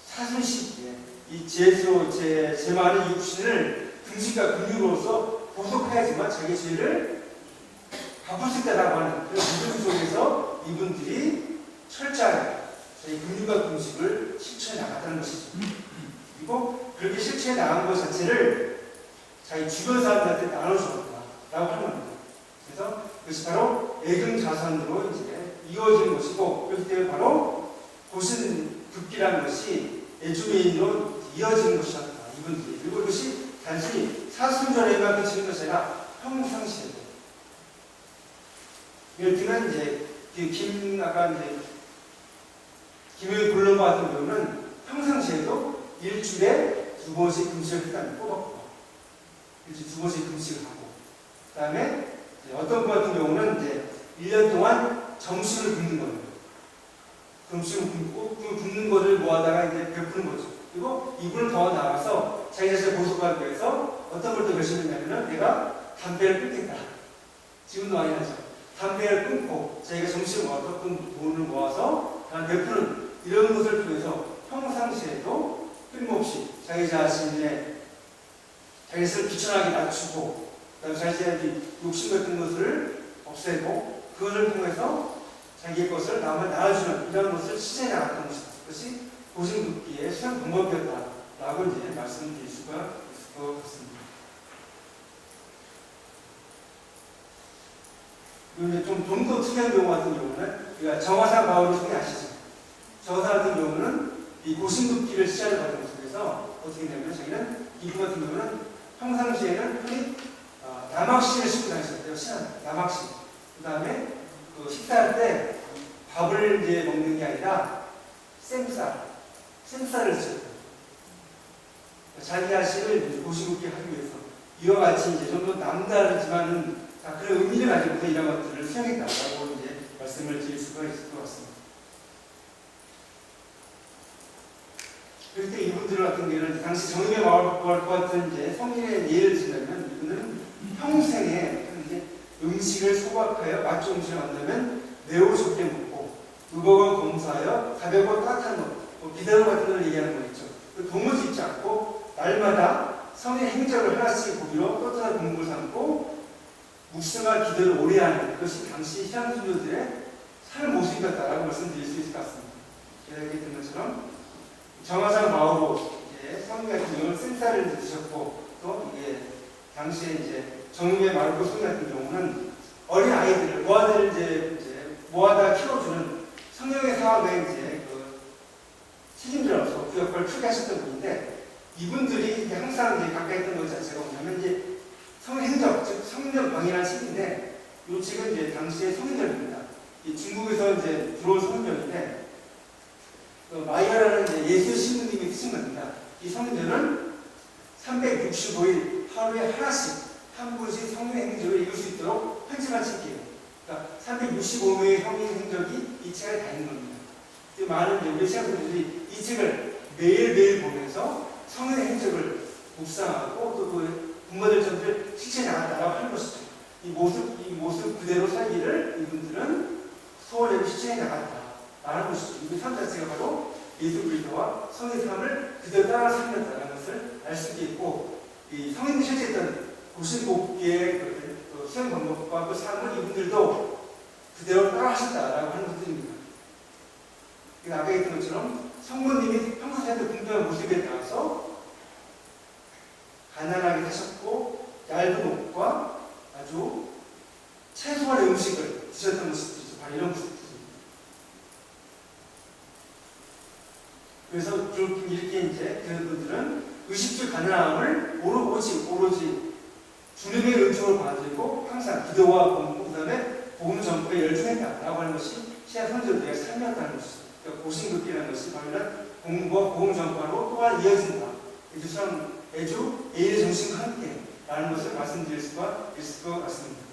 사순 시기에 이 죄스러운 제 많은 육신을 금식과 금욕으로서 보석해야지만 자기 죄를 갚을 수 있다라고 하는 그런 믿음 속에서 이분들이 철저하게 저희 금융과 금식을 실천해 나갔다는 것이죠. 그리고 그렇게 실천해 나간 것 자체를 자기 주변 사람들한테 나눠주었다라고 하는 겁니다. 그래서 그것이 바로 애금자선으로 이제 이루어지는 것이고 그렇기 때문에 바로 고신급기라는 것이 애주메인으로 이어지는 것이었다. 이분들이. 그리고 이것이 단순히 사순절에만 그치는 것이 아니라 평상시에도. 예를 들면 이제 아까 이제 김영희 불론바 같은 경우는 평상시에도 일주일에 2번씩 금식을 일단 뽑았고 일주일에 2번씩 금식을 하고 그 다음에 어떤 분 같은 경우는 이제 1년 동안 점심을 굶는 거예요. 점심을 굶고 그 굶는 거를 모아다가 이제 베푸는 거죠. 그리고 이분은 더 나아가서 자기 자신을 보석하기 위해서 어떤 걸 더 결심했냐면은 내가 담배를 끊겠다. 지금도 많이 하죠. 담배를 끊고 자기가 점심을 모아서 그 돈을 모아서 베푸는 이런 것을 통해서 평상시에도 끊임없이 자기 자신의 자기를 귀천하게 낮추고 그다음에 자기 자신의 욕심 같은 것을 없애고 그것을 통해서 자기의 것을 남을 나눠주는 이런 것을 실천해 나갔던 것이다. 그것이 고심긋기의 수행 방법이었다라고 이제 말씀드릴 수가 있을 것 같습니다. 그리고 좀 더 특이한 경우 같은 경우는 우리가 정화사 바울을 통해 아시죠? 정화사 같은 경우는 이 고심긋기를 시작을 받은 속에서 어떻게 되냐면 자기는 이분 같은 경우는 평상시에는 흔히 남학신을 신고 다녔어요. 신앙 남학신. 그 다음에 그 식사할 때 밥을 이제 먹는 게 아니라 생쌀을 쓰고 자기 자신을 고심긋게 하기 위해서 이와 같이 이제 좀 더 남다르지만은 그런 의미를 가지고서 이런 것들을 수행했다라고 이제 말씀을 드릴 수가 있을 것 같습니다. 그때 이분들 같은 경우는 당시 정의의 마을 같은 이제 성인의 예를 들자면 이분은 평생에 이제 음식을 소각하여 맛좋은 음식을 만들면 매우 적게 먹고 의복을 검사하여 가볍고 따뜻한 것, 비단어 같은 걸 얘기하는 거 있죠. 도무지 잊지 않고 날마다 성의 행적을 하나씩 보기로 떳떳한 공부를 삼고 묵심과 기도를 오래 하는 그것이 당시 신앙신조들의 삶 모습이었다라고 말씀드릴 수 있을 것 같습니다. 제가 얘기했던 것처럼 정화상 마오로 성인 같은 경우는 센사를 드셨고 또 이게 당시에 이제 정의의 마르코 성인 같은 경우는 어린 아이들을 모아들 이제 모아다 키워주는 성령의 사업에 이제 그 책임자로서 그 역할을 크게 하셨던 분인데 이분들이 이제 항상 이제 가까이 있던 것 자체가 뭐냐면 이제 성행적 즉 성령방이라는 책인데 이 책은 이제 당시의 성인들입니다. 중국에서 이제 들어온 성인들인데 마이아라는 이제 예수 신부님이 쓰신 겁니다. 이 성인들은 365일 하루에 하나씩 한 분씩 성령의 행적을 읽을 수 있도록 편집한 책이에요. 그러니까 365명의 성령의 행적이 이 책에 다 있는 겁니다. 많은 우리 신학생들이 이 책을 매일매일 보면서 성령의 행적을 묵상하고 또 그 부모들 점들 실천해 나간다고 하는 것이죠. 이 모습 그대로 살기를 이분들은 소원에 실천해 나간다라는 것이죠. 이 삶 자체가 바로 예수 그리스도와 성의 삶을 그대로 따라 살렸다는 것을 알 수 있고 이 성인들이 실제했던 고신복기의 그 수행 방법과 그 삶을 이분들도 그대로 따라 하셨다라고 하는 것들입니다. 아까 얘기했던 것처럼 성모님이 평소 살던 공평한 모습에 따라서 가난하게 사셨고 얇은 옷과 아주 최소한의 음식을 드셨던 모습들이죠. 바로 이런 모습들입니다. 그래서 이렇게 이제 그분들은 의식주 가난함을 오로지 주님의 은총을 받아들이고 항상 기도와 공부 그다음에 복음 전파에 열중했다라고 하는 것이 신약 선조들의 삶이었다는 것이죠. 그러니까 고신극기라는 것이 바로 이런 공부와 복음 전파로 또한 이어진다. 애주 A의 정신과 함께 라는 것을 말씀드릴 수가 있을 것 같습니다.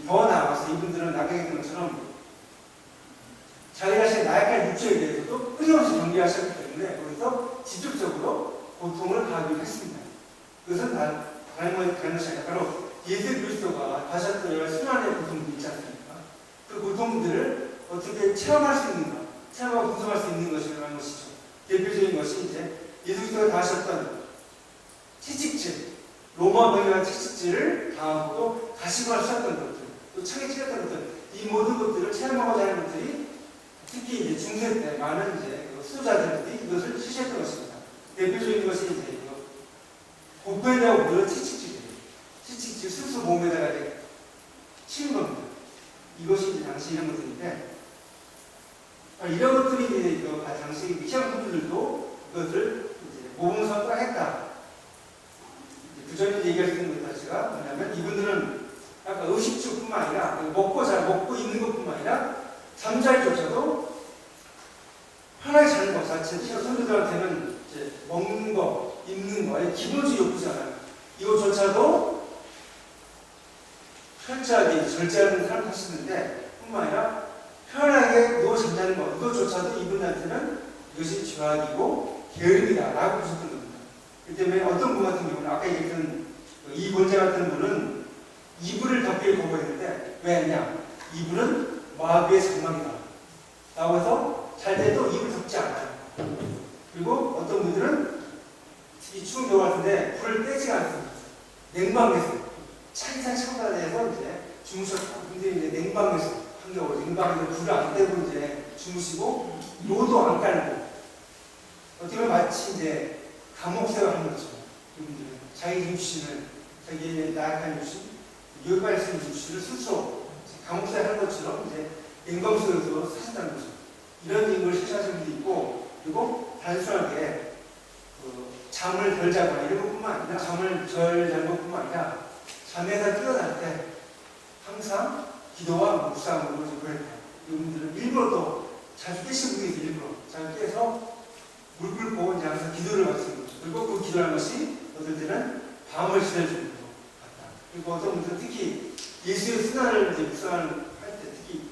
더 나아가서 이분들은 아까 얘기한 것처럼 자기 자신의 나약한 육체에 대해서도 끊임없이 경계하셨기 때문에 거기서 직접적으로 고통을 가하기로 했습니다. 그것은 다른 것이 아니라 바로 예수 그리스도가 가셨던 여러 순환의 고통들이 있지 않습니까? 그 고통들을 어떻게 체험할 수 있는가, 체험하고 분석할 수 있는 것이라는 것이죠. 대표적인 것이 이제 예수 그리스도가 가셨던 채찍질, 로마 병이라는 채찍질을 당하고도 가시관을 쓰셨던 것들, 또 창에 찔렸던 것들, 이 모든 것들을 체험하고자 하는 것들이 특히 이제 중세 때 많은 이제 수도자들이 이것을 실시했던 것입니다. 대표적인 것이 이제 복부에다가 물은 채찍질이에요. 채찍질 스스로 몸에다가 이제 치는 겁니다. 이것이 이제 당시 이런 것들인데, 이런 것들이 이제 당시 시험분들도 이것을 모범으로 따라했다. 그 전에 얘기할 수 있는 것 자체가 뭐냐면 이분들은 아까 의식주뿐만 아니라 먹고 있는 것뿐만 아니라 잠자리조차도 편하게 자는 것 자체, 선조들한테는 이제 먹는 거, 입는 거에 기본적인 욕구잖아요. 이것조차도 철저하게 절제하는 사람 탓이는데 뿐만 아니라 편하게 누워 잠자는 것, 이것조차도 이분한테는 이것이 죄악이고 게으름이다라고 보셨던 겁니다. 그렇기 때문에 어떤 분 같은 경우는 아까 얘기했던 이 본자 같은 분은 이불을 덮기를 거부했는데 왜 했냐? 이불은 마귀의 장막이다 라고 해서 잘 때도 이불 덮지 않아요. 그리고 어떤 분들은 이 추운 겨울 같은데 불을 떼지가 않습니다. 냉방에서 차이차이 차가해서 이제 주무셨다. 근데 이제 냉방에서 한겨울 냉방에서 불을 안 떼고 이제 주무시고 로도 안 깔고 어떻게 보면 마치 이제 감옥 생활하는 거죠. 이분들은 자기 육신을 자기의 나약한 육신, 유익할 수 있는 육신을 스스로 감옥 생활하는 것처럼 이제 냉방 속에서 사신다는 거죠. 이런 인물을 실천하시는 분도 있고, 그리고 단순하게 잠을 덜 자거나 이런 것뿐만 아니라 잠을 덜 자는 것뿐만 아니라 잠에서 깨어날 때 항상 기도와 묵상으로 보냈다. 이분들은 일부러 또 자주 깨신 분이 있어요. 일부러 자주 깨서 물 끓고 이제 항상 기도를 하시는 거죠. 그리고 그 기도하는 것이 어떨 때는 밤을 지낼 정도로 같다. 그리고 어떤 분들은 특히 예수의 순환을 이제 묵상을 할 때 특히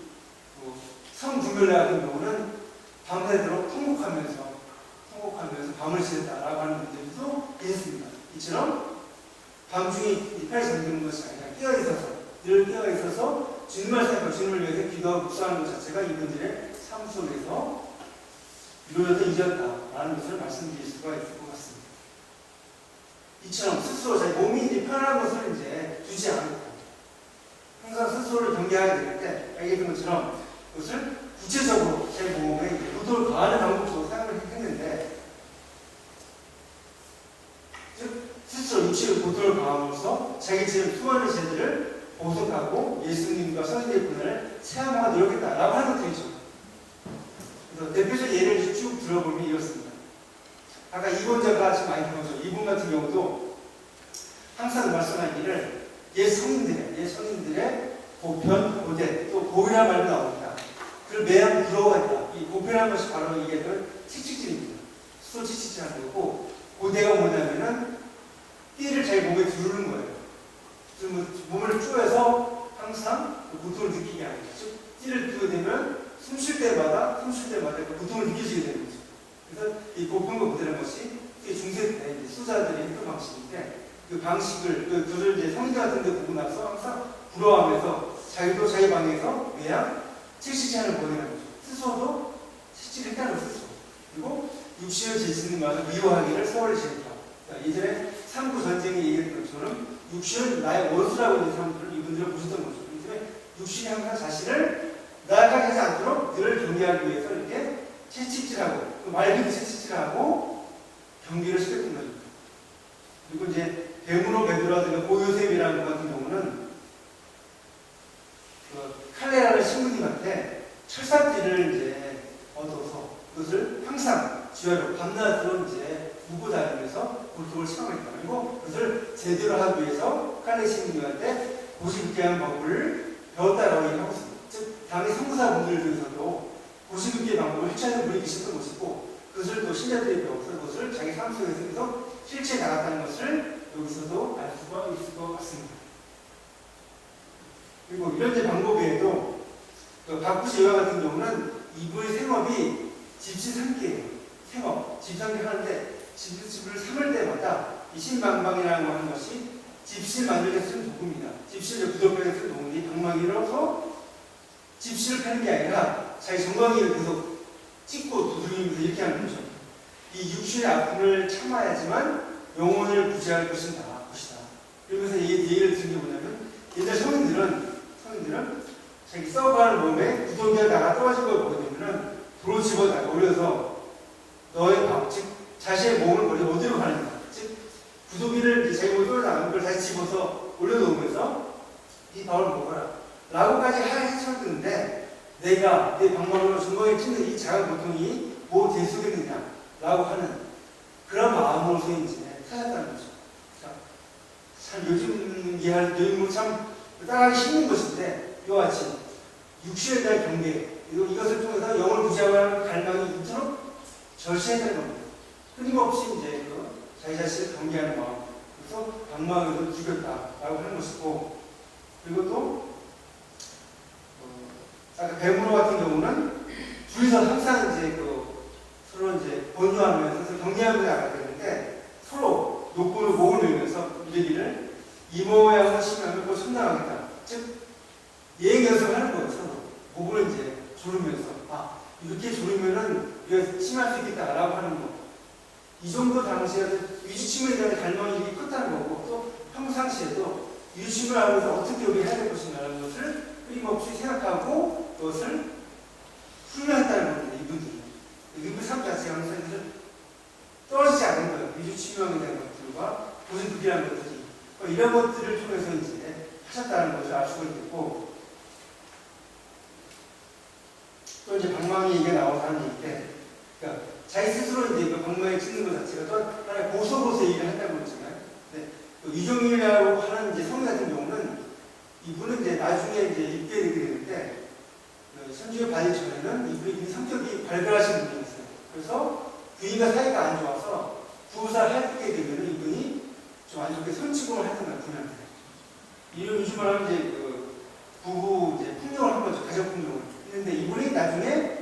성불멸 같은 경우는 밤새도록 밤을 지냈다라고 하는 분들도 있습니다. 이처럼 밤중에 이빨이 잠드는 것이 아니라 늘 깨어 있어서 주님을 생각하고 주님을 위해서 기도하고 묵상하는 것 자체가 이분들의 삶 속에서 이루어졌다 이루어졌다라는 것을 말씀드릴 수가 있을 것 같습니다. 이처럼 스스로 자기 몸이 이제 편안한 것을 이제 두지 않고 항상 스스로를 경계하게 될 때 알게 된 것처럼 그것을 구체적으로 제 몸에 무도를 가하는 방법으로 사용을 했는데, 즉 스스로 육체의 고통을 가함으로써 자기 지금 수많은 죄들을 보석하고 예수님과 성인의 분을 체험하고 노력했다라고 하는 것들이죠. 그래서 대표적 예를 쭉 들어보면 이렇습니다. 아까 이본자가 지금 많이 들어오죠. 이분 같은 경우도 항상 말씀하기를 옛 성인들의 보편, 고대, 또 고이란 말도 나옵니다. 그걸 매일 부러워했다. 이 보편한 것이 바로 이게 칙칙질입니다. 수도 칙칙질하는 거고, 고대가 뭐냐면은 띠를 자기 몸에 두르는 거예요. 몸을 쪼여서 항상 고통을 느끼게 하는 거죠. 즉, 띠를 두게 되면 숨 쉴 때마다 그 고통을 느끼시게 되는 거죠. 그래서 이 보편과 고대라는 것이 중세 때 수자들이 했던 방식인데, 그 방식을, 그들을 이제 성인들 같은 데 보고 나서 항상 부러워하면서 자기도 자기 방에서 매양 칙칙질하는 보내는 거죠. 스스로도 칙칙했다는 거죠. 스스로. 그리고 육신을 제치는 것을 미워하기를 소홀히 지냈다. 예전에 삼국 전쟁에 얘기했던 것처럼 육신은 나의 원수라고 하는 사람들을 이분들은 보셨던 거죠. 그래서 육신이 항상 자신을 나아가게 하지 않도록 늘 경계하기 위해서 이렇게 채찍질하고 말기도 채찍질하고 경계를 시켰던 거죠. 그리고 이제 베무로 베드로라든가 고요셉이라는 것 같은 경우는 칼레라는 신부님한테 철사띠를 이제 얻어서 그것을 항상 지하로 밤낮으로 이제 무고 다니면서 고통을 참아냈다. 그리고 그것을 제대로 하기 위해서 칼레 신부님한테 고시극게 하는 방법을 배웠다라고 얘기하고 있습니다. 즉, 당의 선구사분들 중에서도 고시극게 방법을 해체하는 분이 계셨던 것이고, 그것을 또 신자들이 배워서 그것을 자기 삶 속에서 실체에 나갔다는 것을 여기서도 알 수가 있을 것 같습니다. 그리고 이런 제 방법 외에도 박구시 여가 같은 경우는 이분의 생업이 집시 삼기예요. 생업, 집 삼기 하는데 집을 삼을 때마다 이 신방방이라는 거 하는 것이 집시를 만들기 위해서 쓰는 도구입니다. 집시를 구독하기 위해서 쓰는 도구인데, 방망이로서 집시를 펴는 게 아니라 자기 정강이를 계속 찍고 두드리면서 이렇게 하는 거죠. 이 육신의 아픔을 참아야지만 영혼을 구제할 것이다. 그러면서 얘기를 드린 게 뭐냐면, 옛날 성인들은 자기 썩어가는 몸에 구덩이가 나가 떨어진 걸 보게 되면은 돌을 집어다가 올려서 너의 밥, 즉 자신의 몸을 어디로 가는가, 즉 구덩이를 자기 몸에 떨어나가는 걸 다시 집어서 올려놓으면서 이 밥을 먹어라 라고까지 하셨는데, 내가 내 방망이로 중간에 찍는 이 작은 고통이 뭐 대수겠느냐 라고 하는 그런 마음으로서 이제 찾았다는 거죠. 참 요즘 이야기는 참 따라하기 힘든 것인데, 이와 같이 육신에 대한 경계, 그리고 이것을 통해서 영을 구제하는 갈망이 이토록 절실해야 되는 겁니다. 끊임없이 이제 자기 자신을 경계하는 마음, 그래서 방망이로 죽였다라고 하는 것이고, 그리고 또 아까 배무로 같은 경우는 둘이서 항상 이제 서로 이제 본유하면서 경계하면서 나가야 되는데, 서로 욕구를 목을 내면서 이르기를 이모양을 심하면 곧 손나가겠다. 즉 예행 연습을 하는 거예요. 서로 목을 이제 조르면서 이렇게 조르면은 이거 심할 수 있겠다라고 하는 거. 이 정도 당시에 위주침에 대한 갈망이 이렇게 컸다는 거고, 또 평상시에도 위주침을 하면서 어떻게 여기 해야 될 것인가라는 것을 끊임없이 생각하고 그것을 훈련했다는 겁니다. 이분들 삶 자체가 항상 떨어지지 않는 거예요. 위주침명에 대한 것들과 고집극이라는 것들이 이런 것들을 통해서 이제 하셨다는 것을 알 수가 있겠고, 또 이제 방망이 얘기가 나오는 얘기인데, 그러니까 자기 스스로 이제 그 방망이 찍는 것 자체가 또 하나의 보석으로서 얘기를 한다고 했잖아요. 이종일이라고 하는 이제 성인 같은 경우는 이분은 이제 나중에 이제 입게 되게 되는데, 선주에 받기 전에는 이분이 성격이 발달하신 분이었어요. 그래서 부인과 사이가 안 좋아서 부부사를 하게 되면 이분이 좀 안 좋게 선치공을 했던 거예요, 분한테. 요즘 말하면 이제 부부 이제 풍경을 한 거죠, 가족 풍경을. 했는데 이분이 나중에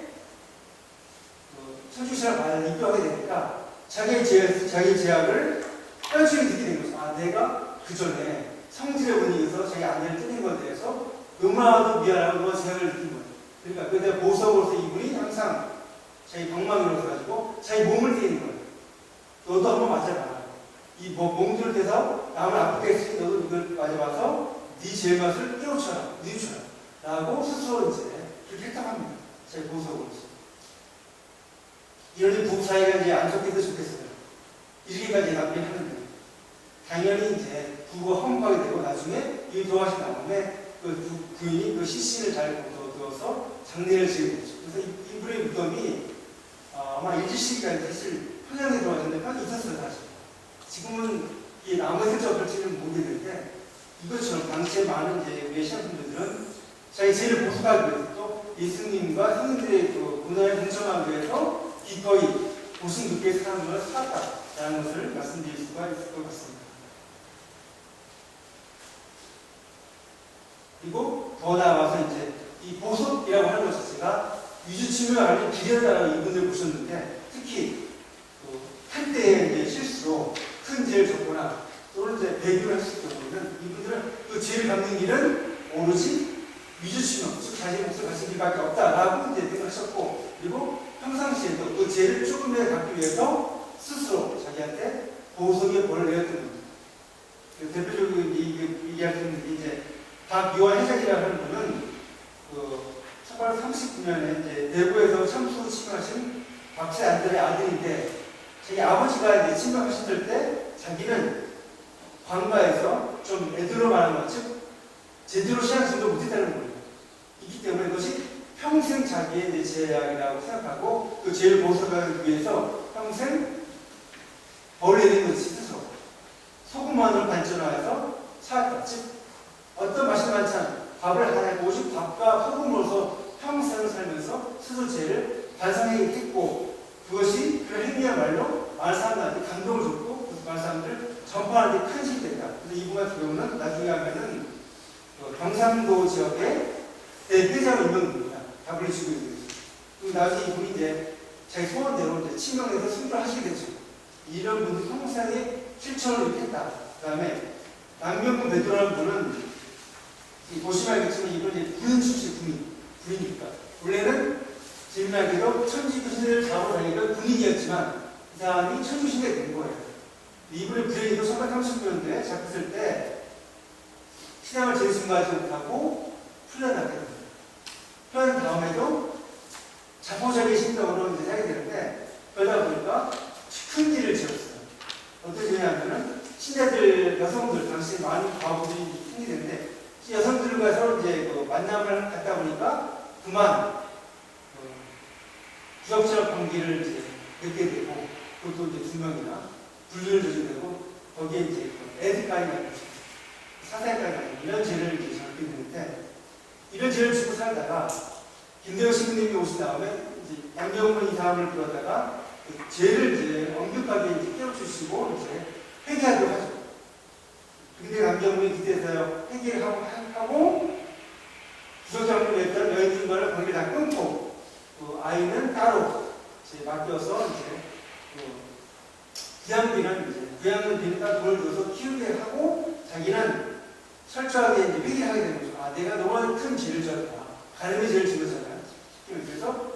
선주시를 받아 입교하게 되니까 자기 제약을 뼈저리게 느끼게 된 거죠. 아, 내가 그 전에 성질의 원인에서 자기 아내를 때린 것에 대해서 너무나도 미안하고 너무 제약을 느낀 거예요. 그러니까 그때 보석으로서 이분이 항상 자기 방망이로 해가지고 자기 몸을 때리는 거예요. 너도 한번 맞아봐. 이 몸들을 떼서 남을 아프게 했으니 너도 이걸 맞아봐서 네 죄맛을 깨우쳐라, 뉘우쳐라 라고 스스로 이제 그렇게 했다고 합니다. 자기 보석으로서. 이런 부부 사이가 이제 안 좋게 해도 좋겠어요. 이렇게까지 낭비하는데 당연히 이제 부부가 화목하게 되고 나중에 이 돌아가신 다음에 그 부인이 그 시신을 잘 거두어서 장례를 지게 되죠. 그래서 이분의 무덤이 아마 일주시기까지 사실 평양에 들어왔는데 평양에 있었어요 사실. 지금은 이 나무에 설치 어떨지는 모르겠는데 이것처럼 당시에 많은 이제 우리 신앙분들은 자기 죄를 보수하기 위해서 또 예수님과 성인들의 그 고난에 동참하기 위해서 기꺼이 보신 그께 사람을 살았다라는 것을 말씀드릴 수가 있을 것 같습니다. 그리고 더 나아가서 이제 이 보석이라고 하는 것 자체가 위주침을 아닌 비련하다라는 이분들 보셨는데 특히 한때의 이제 실수로 큰 죄를 졌거나 또는 이제 배교를 했을 경우에는 이분들은 그 죄를 갚는 길은 오로지 위주치명, 즉 자신의 몫을 가진 길밖에 없다라고 이제 생각하셨고 그리고 평상시에도 그 죄를 조금이라도 갚기 위해서 스스로 자기한테 보석의 벌을 내었던 겁니다. 대표적으로 얘기할 수 있는 게 이제 박요한 회장이라는 하는 분은 1839년에 이제 대구에서 참수 침략하신 박씨 안들의 아들인데 자기 아버지가 이제 침략하셨을 때 자기는 광가에서 좀 애들로 말하는 것, 즉 제대로 신앙심도 못했다는 거예요. 있기 때문에 그것이 평생 자기의 이제 죄악이라고 생각하고 그 죄를 보석하기 위해서 평생 벌을 내는 것이 스스로 소금만으로 반전하여서 살았다. 즉 어떤 맛이 많지 않은 밥을 하나 해고 오직 밥과 소금으로서 평생을 살면서 스스로 죄를 반성했고 그것이 그 행위야말로 많은 사람들한테 감동을 줬고 그 많은 사람들을 전파하는 데 큰 힘이 됐다. 그래서 이분 같은 경우는 나중에 하면은 경상도 지역의 대표자로 유명합니다. 답을 주고 있는 거죠. 그리고 나중에 이분이 이제 자기 소원대로 이제 치명해서 승부를 하시게 되죠. 이런 분들 평생에 실천을 이렇게 했다. 그 다음에 남경군 베드로라는 분은 보시면 알겠지만 이분 이제 군인 출신 군인이니까 원래는 재미나게도 천주교신을 잡으러 다니던 군인이었지만 이 사람이 천주신이 된 거예요. 이분의 불행히도 1930년대에 잡혔을 때 신앙을 제일 증거하지 못하고 풀려나게 됩니다. 풀려난 다음에도 자포자기의 신앙으로 이제 하게 되는데 그러다 보니까 큰 길을 지었어요. 어떤 일이냐면은 신자들 여성들 당시 많은 과부들이 생기는데 여성들과 서로 이제 만남을 갖다 보니까 그만 부적절한 관계를 이제 맺게 되고 그것도 이제 2명이나 불륜을 저지르게 되고 거기에 이제 애드까지 나고 사살까지 나고 이런 죄를 이제 잡게 되는데 이런 죄를 지고 살다가 김대영 신부님이 오신 다음에 이제 양경문 이 사람을 불렀다가 그 죄를 이제 엄격하게 이제 깨워주시고 이제 회개하도록 하죠. 근데 양경문이 그때서 회개를 하고 부적절함을 냈던 여인들과는 관계를 다 끊고 그 아이는 따로 이제 맡겨서 이제 부양비는 이제 부양은 비는다 돈을 줘서 키우게 하고 자기는 철저하게 이제 회개를 하게 되는 거죠. 아, 내가 너무 큰 죄를 졌다. 가늠의 죄를 지은 거잖아요. 그래서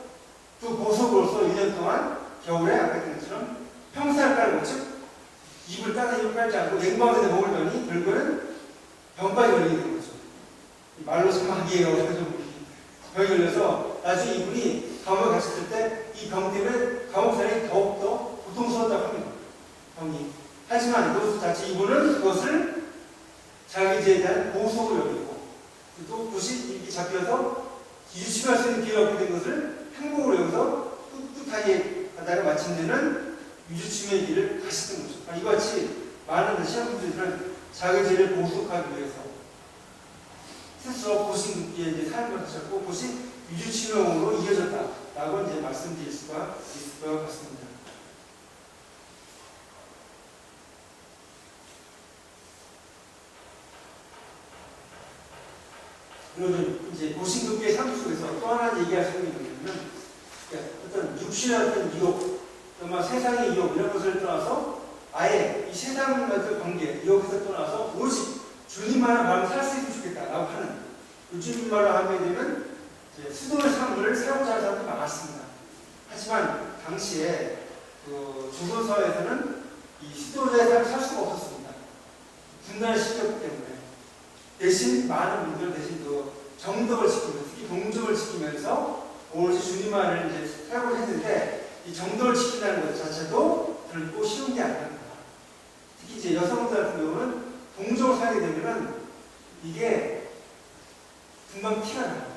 그 보석으로서 1년 동안 겨울에 아까 했던 것처럼 평생을 깔고 즉 입을 따서 입을 깔지 않고 냉방에서 먹을 더니 결국은 병까지 걸리게 되는 거죠. 말로 사막이에요. 병이 걸려서 나중에 이분이 감옥에 갔을 때 이 병 때문에 감옥 생활이 더욱더 고통스러웠다고 합니다. 병이. 하지만 그 자체 이분은 그것을 자기 죄에 대한 보석을 여기고 또 그것이 이렇게 잡혀서 유치할 수 있는 기회가 없게 된 것을 행복으로 여기서 꿋꿋하게 하다가 마침내는 유주침의 길을 가시던 거죠. 이와 같이 많은 신앙분들은 자기 죄를 보석하기 위해서 스스로 고심깊게 이제 삶을 하셨고 그것이 유주치명으로 이어졌다라고 이제 말씀드릴 수가 있을 것 같습니다. 그리고 이제 고심깊게 삶 속에서 또 하나 얘기할 수 있는 것은 어떤 육신의 어떤 유혹 정말 세상의 이욕 이런 것을 떠나서 아예 이 세상과의 관계 이욕에서 떠나서 오직 주님만을 바라며 살 수 있으면 좋겠다라고 하는 주님만을 하게 되면 수도의 삶을 살고자 하는 사람도 많았습니다. 하지만 당시에 그 조선사회에서는 이 수도자의 삶을 살 수가 없었습니다. 분단을 시켰기 때문에 대신 많은 분들은 대신 그 정덕을 지키면서 특히 동정을 지키면서 오로지 주님만을 이제 살고 했는데 이 정덕을 지킨다는 것 자체도 결코 쉬운 게 아닙니다. 특히 이제 여성들 같은 경우는 동정을 살게 되면은 이게 금방 티가 나요.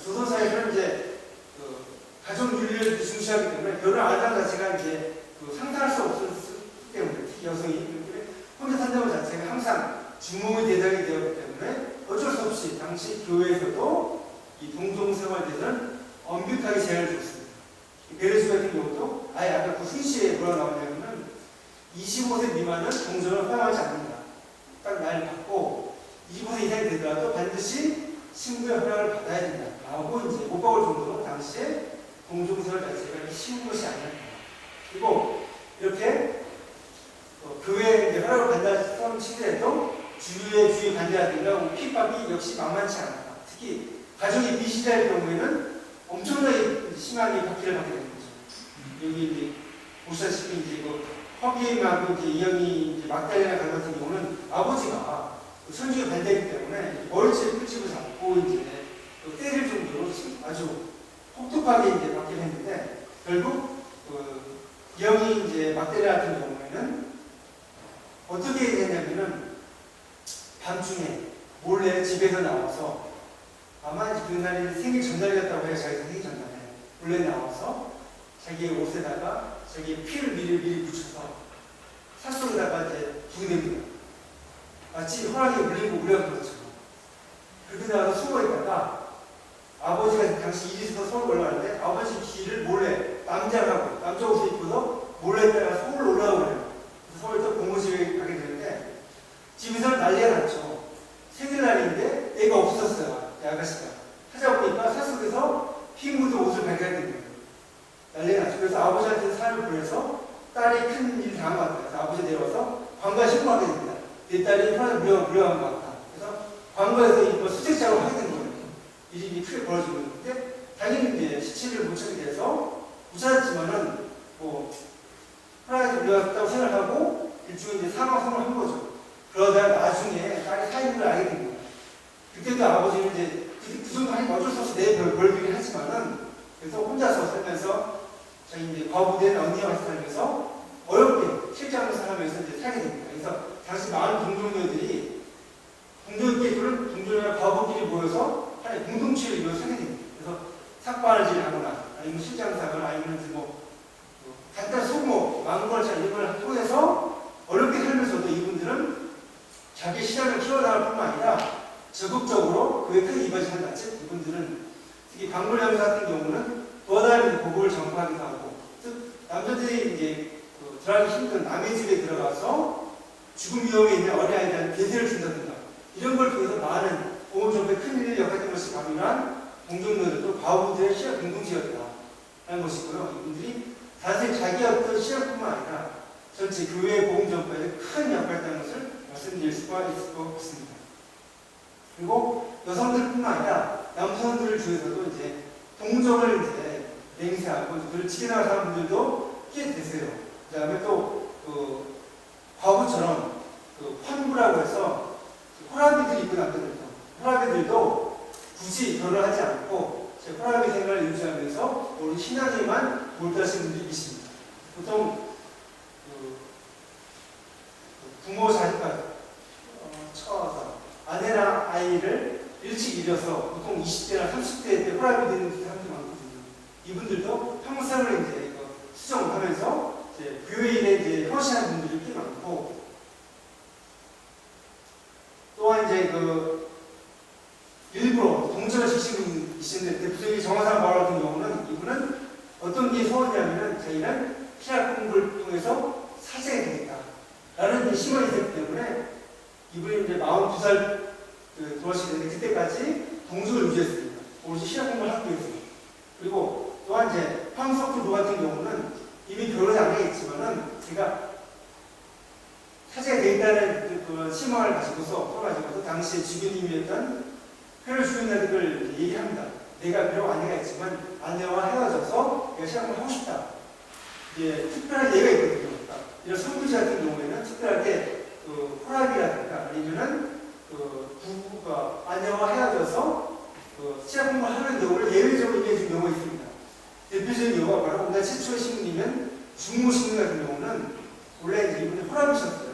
조선사회에서는 이제 그 가족 윤리를 중시하기 때문에 결혼 안 하는 자체가 이제 그 상상할 수 없었기 때문에 특히 여성이 혼자 산다는 자체가 항상 주목의 대상이 되었기 때문에 어쩔 수 없이 당시 교회에서도 이 동정생활에 대해서는 엄격하게 제한을 줬습니다. 베레스 같은 경우도 아예 아까 그 순시에 뭐라 나오냐면 25세 미만은 동정을 허용하지 않는다. 딱 나이를 받고 25세 이상이 되더라도 반드시 신부의 허락을 받아야 된다. 라고 이제 못 박을 정도로 당시에 동정생활 자체가 쉬운 것이 아니었다. 그리고 이렇게 교회에 이제 허락을 받는다는 치더라도 주의 관계라든가 핍박이 역시 만만치 않다. 특히 가족이 비시자일 경우에는 엄청나게 심하게 박해를 받게 되는 거죠. 여기 이제 보시다시피 이제 그 허기하고 이제 이영이 막달리나 강 같은 경우는 아버지가 선주에 반대했기 때문에 머리채 풀집을 잡고 이제 때릴 정도로 아주 혹독하게 이제 박해를 했는데 결국 이영이 이제 막달리나 같은 경우에는 어떻게 됐냐면은 밤중에 몰래 집에서 나와서 아마 그날이 생일 전날이었다고 해요. 자기 생일 전날에 몰래 나와서 자기의 옷에다가 자기의 피를 미리 붙여서 산속에다가 이제 두게 됩니다. 마치 호랑이에 물리고 우려한 것처럼 그렇게 나와서 숨어있다가 아버지가 당시 이리에서 서울 올라가는데 아버지 길을 몰래 남자 옷을 입고서 몰래 따라 서울 올라오고 그래요. 서울에서 고모집에 가게 되는데 집에서는 난리가 났죠. 생일날인데 애가 없었어요. 아가씨가. 찾아보니까 산속에서 피 묻은 옷을 발견하게 된 거예요. 난리가 났죠. 그래서 아버지한테 사연을 보내서 딸이 큰 일을 당한 것 같아요. 그래서 아버지 내려와서 관과에 신고하게 됩니다. 내 딸이 편을 무료한 것 같다. 그래서 관과에서 이거 수색자로 하게 된 거예요. 일이 크게 벌어지고 있는데 당연히 이제 시체를 못 찾게 돼서 못 찾았지만은 뭐 하나에서 무료했다고 생각하고 일종의 이제 사망성을 한 거죠. 그러다가 나중에 딸이 사인을 알게 된 거예요. 그때도 아버지는 이제 그 정도 하니까 어쩔 수 없이 내 벌기를 하지만은 그래서 혼자서 살면서 자기 이제 과부된 언니와 살면서 어렵게 실장을 살면서 이제 살게 됩니다. 그래서 당시 많은 동정녀들이 동정녀와 과부끼리 모여서 하나의 공동체를 이루어 살게 됩니다. 그래서 삭발질을 하거나 아니면 실장사거나 아니면 뭐 간단한 소모, 망골차 이런 걸 통해서 어렵게 살면서도 이분들은 자기 신앙을 키워나갈 뿐만 아니라 적극적으로 그에 큰 이바지 한다. 즉 이분들은 특히 방불량사 같은 경우는 도와다니면서 복음을 전파하기도 하고, 즉 남자들이 이제 들어가기 힘든 남의 집에 들어가서 죽음 위험에 있는 어린아이에 대한 계세를 준다든가 이런 걸 통해서 많은 복음 전파에 큰 일을 역할했던 것이 바로 이러한 동정녀들도 과부들의 신앙 공동체였다라는 것이고요. 이분들이 단순히 자기 어떤 신앙뿐만 아니라 전체 교회의 복음 전파에 큰 역할을 했다는 것을 말씀드릴 수가 있을 것 같습니다. 그리고 여성들뿐만 아니라 남성들을 중에서도 이제 동정을 이제 맹세하고 그를 지켜나갈 사람들도 꽤 되세요. 그 다음에 또 과부처럼 환부라고 해서 호라비들이 있고 남자들도 호라비들도 굳이 결혼하지 않고 호라비 생활을 유지하면서 우리 신앙에만 몰두하시는 분들이 계십니다. 보통 부모 자식과 처와서 아내나 아이를 일찍 잃어서 보통 20대나 30대 때 호라비 되는 사람들이 많거든요. 이분들도 평생을 이제 수정을 하면서 이제 교회일에 이제 헌신하는 분들이 꽤 많고, 또한 이제 일부러 동정을 지키고 계시는데 대표적인 정화상 바울 같은 경우는 이분은 어떤 게 소원이냐면은 저희는 신학 공부를 통해서 사제가 되겠다라는 희망이 있기 때문에 이분이 이제 42살 돌아가시게 되는데 그때까지 동정을 유지했습니다. 오로지 신학 공부를 하기 위해서. 그리고 또한 이제 황석주 같은 경우는 이미 결혼을 제가 사제가 되겠다는 그 희망을 가지고서 당시에 주교님이었던 페르 주교님을 얘기합니다. 내가 비록 아내가 있지만 아내와 헤어져서 내가 시작을 하고 싶다. 이제 특별한 예가 있거든요. 이런 선구지 같은 경우에는 특별하게 그 호락이라든가 아니면은 그 부부가 아내와 헤어져서 그 시작 공부를 하는 경우를 예외적으로 얘기해 준 경우가 있습니다. 대표적인 경우가 바로 우리나라 최초의 신부님은 중모 신부 같은 경우는 원래 이제 이분이 호락이셨어요.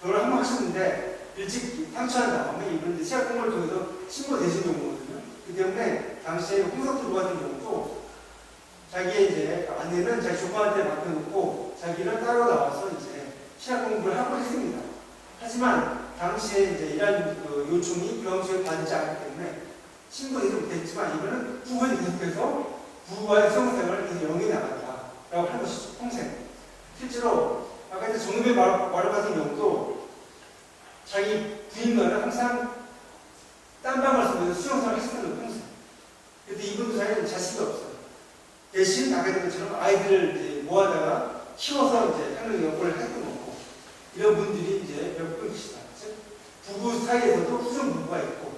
결혼을 한번 하셨는데 일찍 상처한 다음에 이분이 시작 공부를 통해서 신부가 되신 경우거든요. 그 때문에 당시에 홍석도 같은 경우도 자기의 이제 아내는 자기 조카한테 맡겨놓고 자기는 따로 나와서 이제 시작 공부를 하고 했습니다. 하지만 당시에 이제 이런 그 요청이 교황청에 받지 않기 때문에 신고되지 못했지만 이거는 부부는 계속해서 부부와의 성생활을 계속 영위해 나간다라고 하는 것이죠. 평생. 실제로 아까 이제 정읍의 말 같은 경우도 자기 부인과는 항상 딴방을 쓰면서 수영생활을 했었던 거예요. 평생. 근데 이분도 자기는 자식이 없어요. 대신 아까 된 것처럼 아이들을 이제 모아다가 키워서 이제 하는 역할을 했던 거고 이런 분들이 이제 몇 분 계시다. 즉 부부 사이에서도 수정 부부가 있고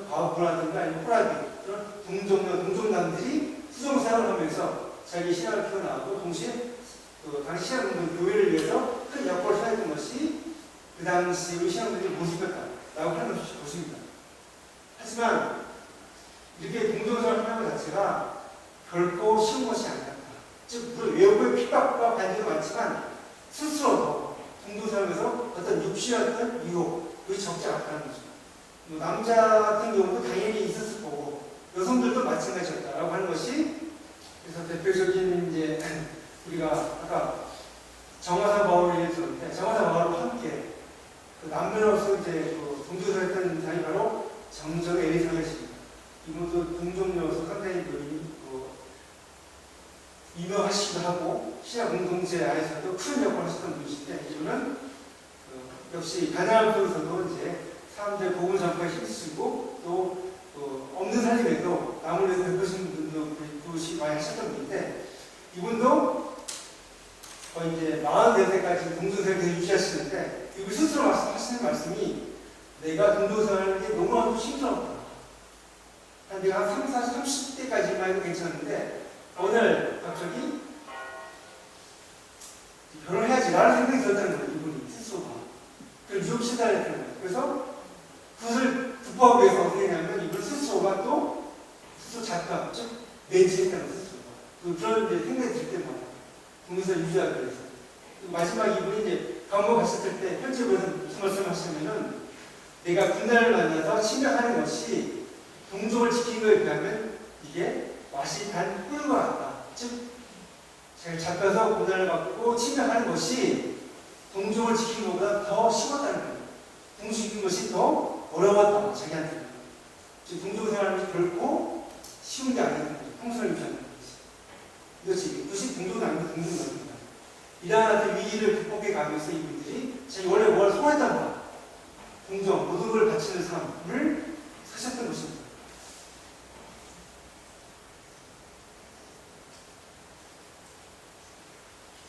과부라든가 아니면 호라비 그런 동정남들이 수정 사역을 하면서 자기 신앙을 키워나가고 동시에 그 당시 신앙분들 교회를 위해서 큰 역할을 하였던 것이 그 당시의 신앙분들의 모습이었다라고 하는 것입니다. 하지만 이렇게 동정사를 하는 것 자체가 결코 쉬운 것이 아니었다. 즉, 물론 외부의 핍박과 반대도 많지만 스스로도 동정사에서 어떤 육신의 유혹이 적지 않다는 거죠. 남자 같은 경우도 당연히 있었을 거고 여성들도 마찬가지였다라고 하는 것이 그래서 대표적인 이제 우리가 아까 정화사 바울을 얘기했었는데 정화사 바울과 함께 그 남녀로서 이제 그 동정사했던 사람이 바로 정정 에리사벳입니다. 이분도 동정녀로서 상당히 유명하시기도 하고 신학 공동체 안에서도 큰 역할을 하셨던 분이신데 이분은 역시 가난한 편에서도 이제 사람들 복음 전파에 힘쓰고 또 없는 살림에도 남을 위해서 베푸신 분도 많이 하셨던 분인데 이분도 거의 이제 44세까지 동정사를 계속 유지하시는데 이분 스스로 하시는 말씀이 내가 동정사를 게 너무나도 힘들었다. 내가 한 30대까지만 해도 괜찮은데 오늘 갑자기 결혼해야지 라는 생각이 들었다는 거예요. 이분이 스스로가. 그걸 유혹시달했다는 거예요. 그래서 그것을 극복하기 위해서 어떻게 했냐면 이분 스스로가 또 스스로 작가, 즉 매진했다는 거예요. 스스로가. 그런 이제 생각이 들 때마다 동영상을 유지하기 위해서. 마지막 이분이 이제 감옥 갔을 때 편집에서 무슨 말씀을 하시냐면은 내가 군단을 만나서 침략하는 것이 동족을 지킨 거에 비하면 이게 맛이 단 꿀과 같다. 즉, 제가 잡혀서 고난을 받고 침략하는 것이 동족을 지킨 것보다 더 쉬웠다는 거예요. 동족 지킨 것이 더 어려웠다. 자기한테는. 즉, 동족 생활은 결코 쉬운 게 아니라는 거죠. 평생을 유지하는 거지. 이것이 동족은 아니고 동족입니다. 이러한 위기를 극복해 가면서 이분들이 자기 원래 뭘 소원했단 말이에요. 동정, 모든 걸 바치는 삶을 사셨던 것입니다.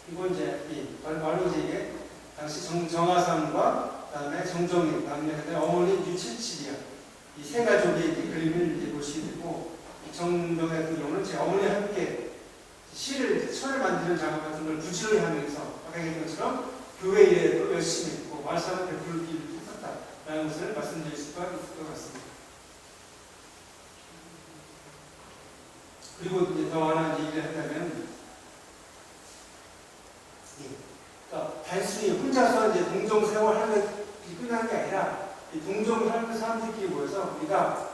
그리고 이제 바로 이제 이게 당시 정화상과 그다음에 정정인, 그다음에 어머니 유칠칠이야. 이 세 가족의 그림을 이제 보시게 되고 정정 같은 경우는 제 어머니와 함께 철을 만드는 작업 같은 걸 부지런히 하면서 아까 얘기한 것처럼 교회 일에도 열심히 했고 말씀을 베풀기를 했었다라는 것을 말씀드릴 수가 있을 것 같습니다. 그리고 이제 더 하나 얘기를 한다면 그러니까 단순히 혼자서 이제 동정 생활하는 게 끝나는 게 아니라 이 동정 하는 사람들끼리 모여서 우리가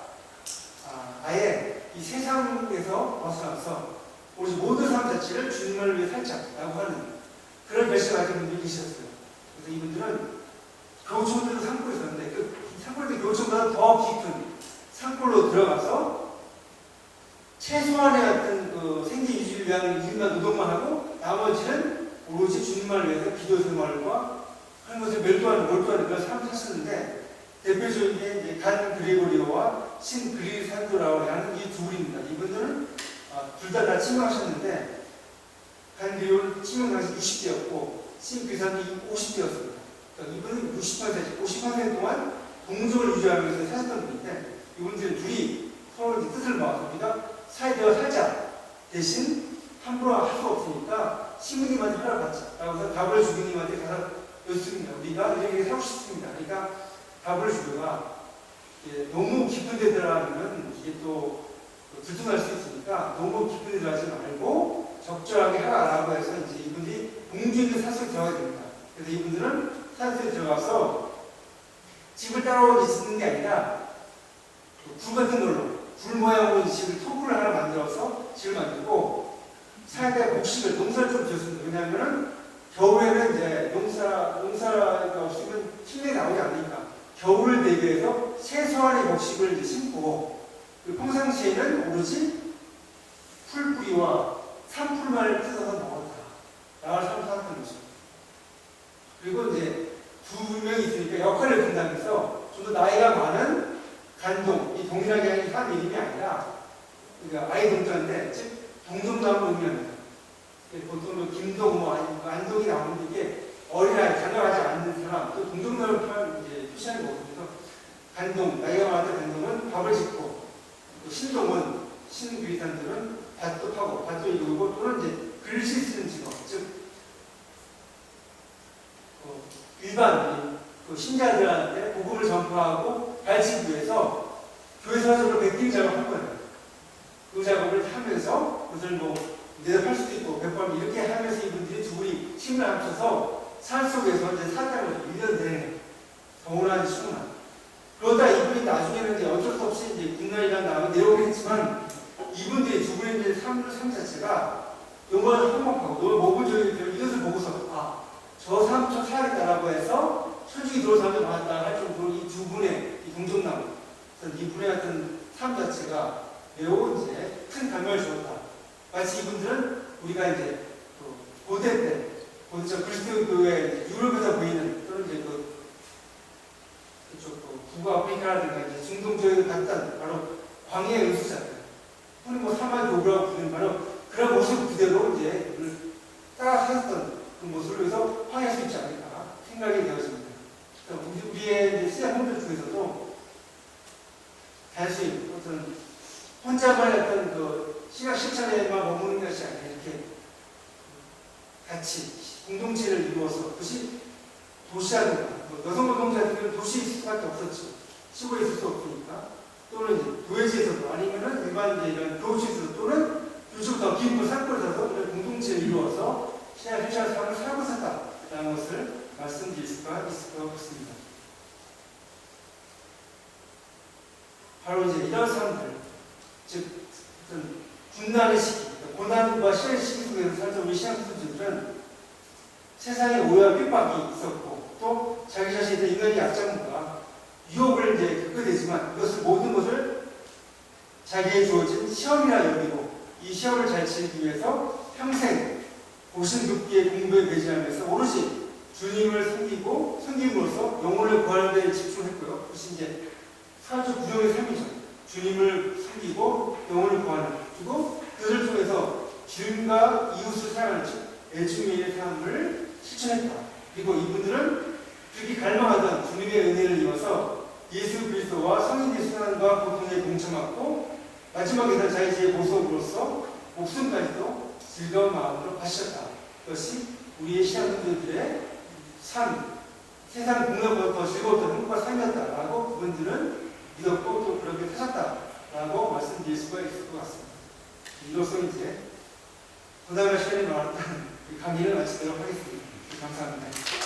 아예 이 세상에서 벗어나서 우리 모든 삶 자체를 주님을 위해 살자라고 하는 그런 결심을 가진 분들이 계셨어요. 그래서 이분들은 교총들도 산골에 있었는데 그 산골에 교총보다 더 깊은 산골로 들어가서 최소한의 어떤 그 생계 유지를 위한 일만 노동만 하고 나머지는 오로지 주님만을 위해서 기도 생활과 하는 것을 몰두하는 그런 삶을 사셨는데 대표적인 게 이제 간 그레고리오와 신 그리산도라는 이 두 분입니다. 이분들은 둘 다 치명하셨는데 간 그레고리오는 치명 당시 20대였고 신규사님이 50대였습니다. 그러니까 이분은 50% 동안 동족을 유지하면서 사셨던 분인데 이분들은 둘이 서로 이제 뜻을 모아서 우리가 사회되어 살자 대신 함부로 할 수 없으니까 시부님한테 허락받자 라고 해서 답을 주교님한테 가서 여쭙습니다. 우리가 이렇게 살고 싶습니다. 그러니까 답을 주교가 너무 깊은 데 들어가면 이게 또 불통할 수 있으니까 너무 깊은 데 들어가지 말고 적절하게 하라고 해서 이제 이분들이 공주있는 산속에 들어가게 됩니다. 그래서 이분들은 산속에 들어가서 집을 따로 짓는 게 아니라 불 같은 걸로 불 모양으로 집을 토구를 하나 만들어서 집을 만들고 사회대 곡식을 농사를 좀 지었습니다. 왜냐하면은 겨울에는 이제 농사가 없으면 실내에 나오지 않으니까 겨울을 대비해서 최소한의 곡식을 이제 심고 평상시에는 오로지 풀뿌리와 산풀만을 뜯어서 먹었다. 나를 살았던 거죠. 그리고 이제 두 명이 있으니까 역할을 분담해서 좀 더 나이가 많은 간동, 이 동일하게 하는 사람 이름이 아니라 그러니까 아이 동자인데 즉 동정나무 의미합니다. 보통 김동, 안동이 나오는데 이게 어린아이, 자녀하지 않는 사람, 또 동정나무를 이제 표시하는 거거든요. 간동, 나이가 많은 간동은 밥을 짓고, 또 신동은, 신귀산들은 밭도 파고, 밭도 이루고, 또는 이제 글씨 쓰는 직업, 즉, 일반 신자들한테 복음을 전파하고 가르치기 위해서 교회사적으로 베끼는 작업을 한 거예요. 그 작업을 하면서 그것을 대답할 수도 있고 백번 이렇게 하면서 이분들이 두 분이 힘을 합쳐서 산 속에서 이제 살다가 1년 내내 더운한 시원한 그러다 이분이 나중에는 이제 어쩔 수 없이 이제 군난이란 다음에 내려오긴 했지만 이분들이 두 분의 이제 삶 자체가 영광을 한몫하고 너무 모범적인 이것을 보고서 저 살아야겠다라고 해서 천주교 들어서면 나왔다 할 정도로 이 두 분의 이 동정나무 이분의 같은 삶 자체가 매우 이제 큰 감명을 주었다. 마치 이분들은 우리가 이제 고대 때, 그리스도교의 유럽에서 보이는 또는 이제 그쪽 북아프리카라든가 이제 중동 쪽에 갔던 바로 광야의 은수자들, 또는 사막 교부라고 부르는 바로 그런 모습 그대로 이제 따라 살았던 그 모습을 위해서 화해할 수 있지 않을까 생각이 되었습니다. 우리의 신앙 형들 중에서도 단순히 어떤 혼자만의 어떤 그 신학 실천에만 머무는 것이 아니라 이렇게 같이 공동체를 이루어서 그것이 도시라든가 여성 노동자들은 도시에 있을 수밖에 없었죠. 시골에 있을 수 없으니까 또는 이제 도회지에서도 아니면은 일반 이런 교우지에서도 또는 요즘부터 깊은 산골에서도 이런 공동체를 이루어서 신학 실천 삶을 살고 있었다라는 것을 말씀드릴 수가 있을 것 같습니다. 바로 이제 이런 사람들, 즉 어떤 군난의 시기, 고난과 시련의 시기 속에서 살던 우리 신앙생들은 세상에 오해와 핍박이 있었고 또 자기 자신에 대한 인간의 약점과 유혹을 이제 겪게 되지만 이것을 모든 것을 자기에 주어진 시험이라 여기고 이 시험을 잘 치르기 위해서 평생 고신급기의 공부에 매진하면서 오로지 주님을 섬김으로써 영혼을 구하는 데 집중했고요. 그것이 이제 사주 구정의 삶이죠. 주님을 섬기고 영혼을 구하는 그리고 그것을 통해서 주님과 이웃을 사랑하는 애주민의 삶을 실천했다. 그리고 이분들은 그렇게 갈망하던 주님의 은혜를 입어서 예수 그리스도와 성인의 순환과 고통에 동참하고 마지막에는 자기의 모습으로서 목숨까지도 즐거운 마음으로 바치셨다. 그것이 우리의 신앙생들의 삶, 세상 공덕보다 더 즐거웠던 행복한 삶이었다라고 그분들은 믿었고 또 그렇게 사셨다라고 말씀드릴 수가 있을 것 같습니다. 이로써 이제 고단한 시간이 나왔던 강의를 마치도록 하겠습니다. 감사합니다.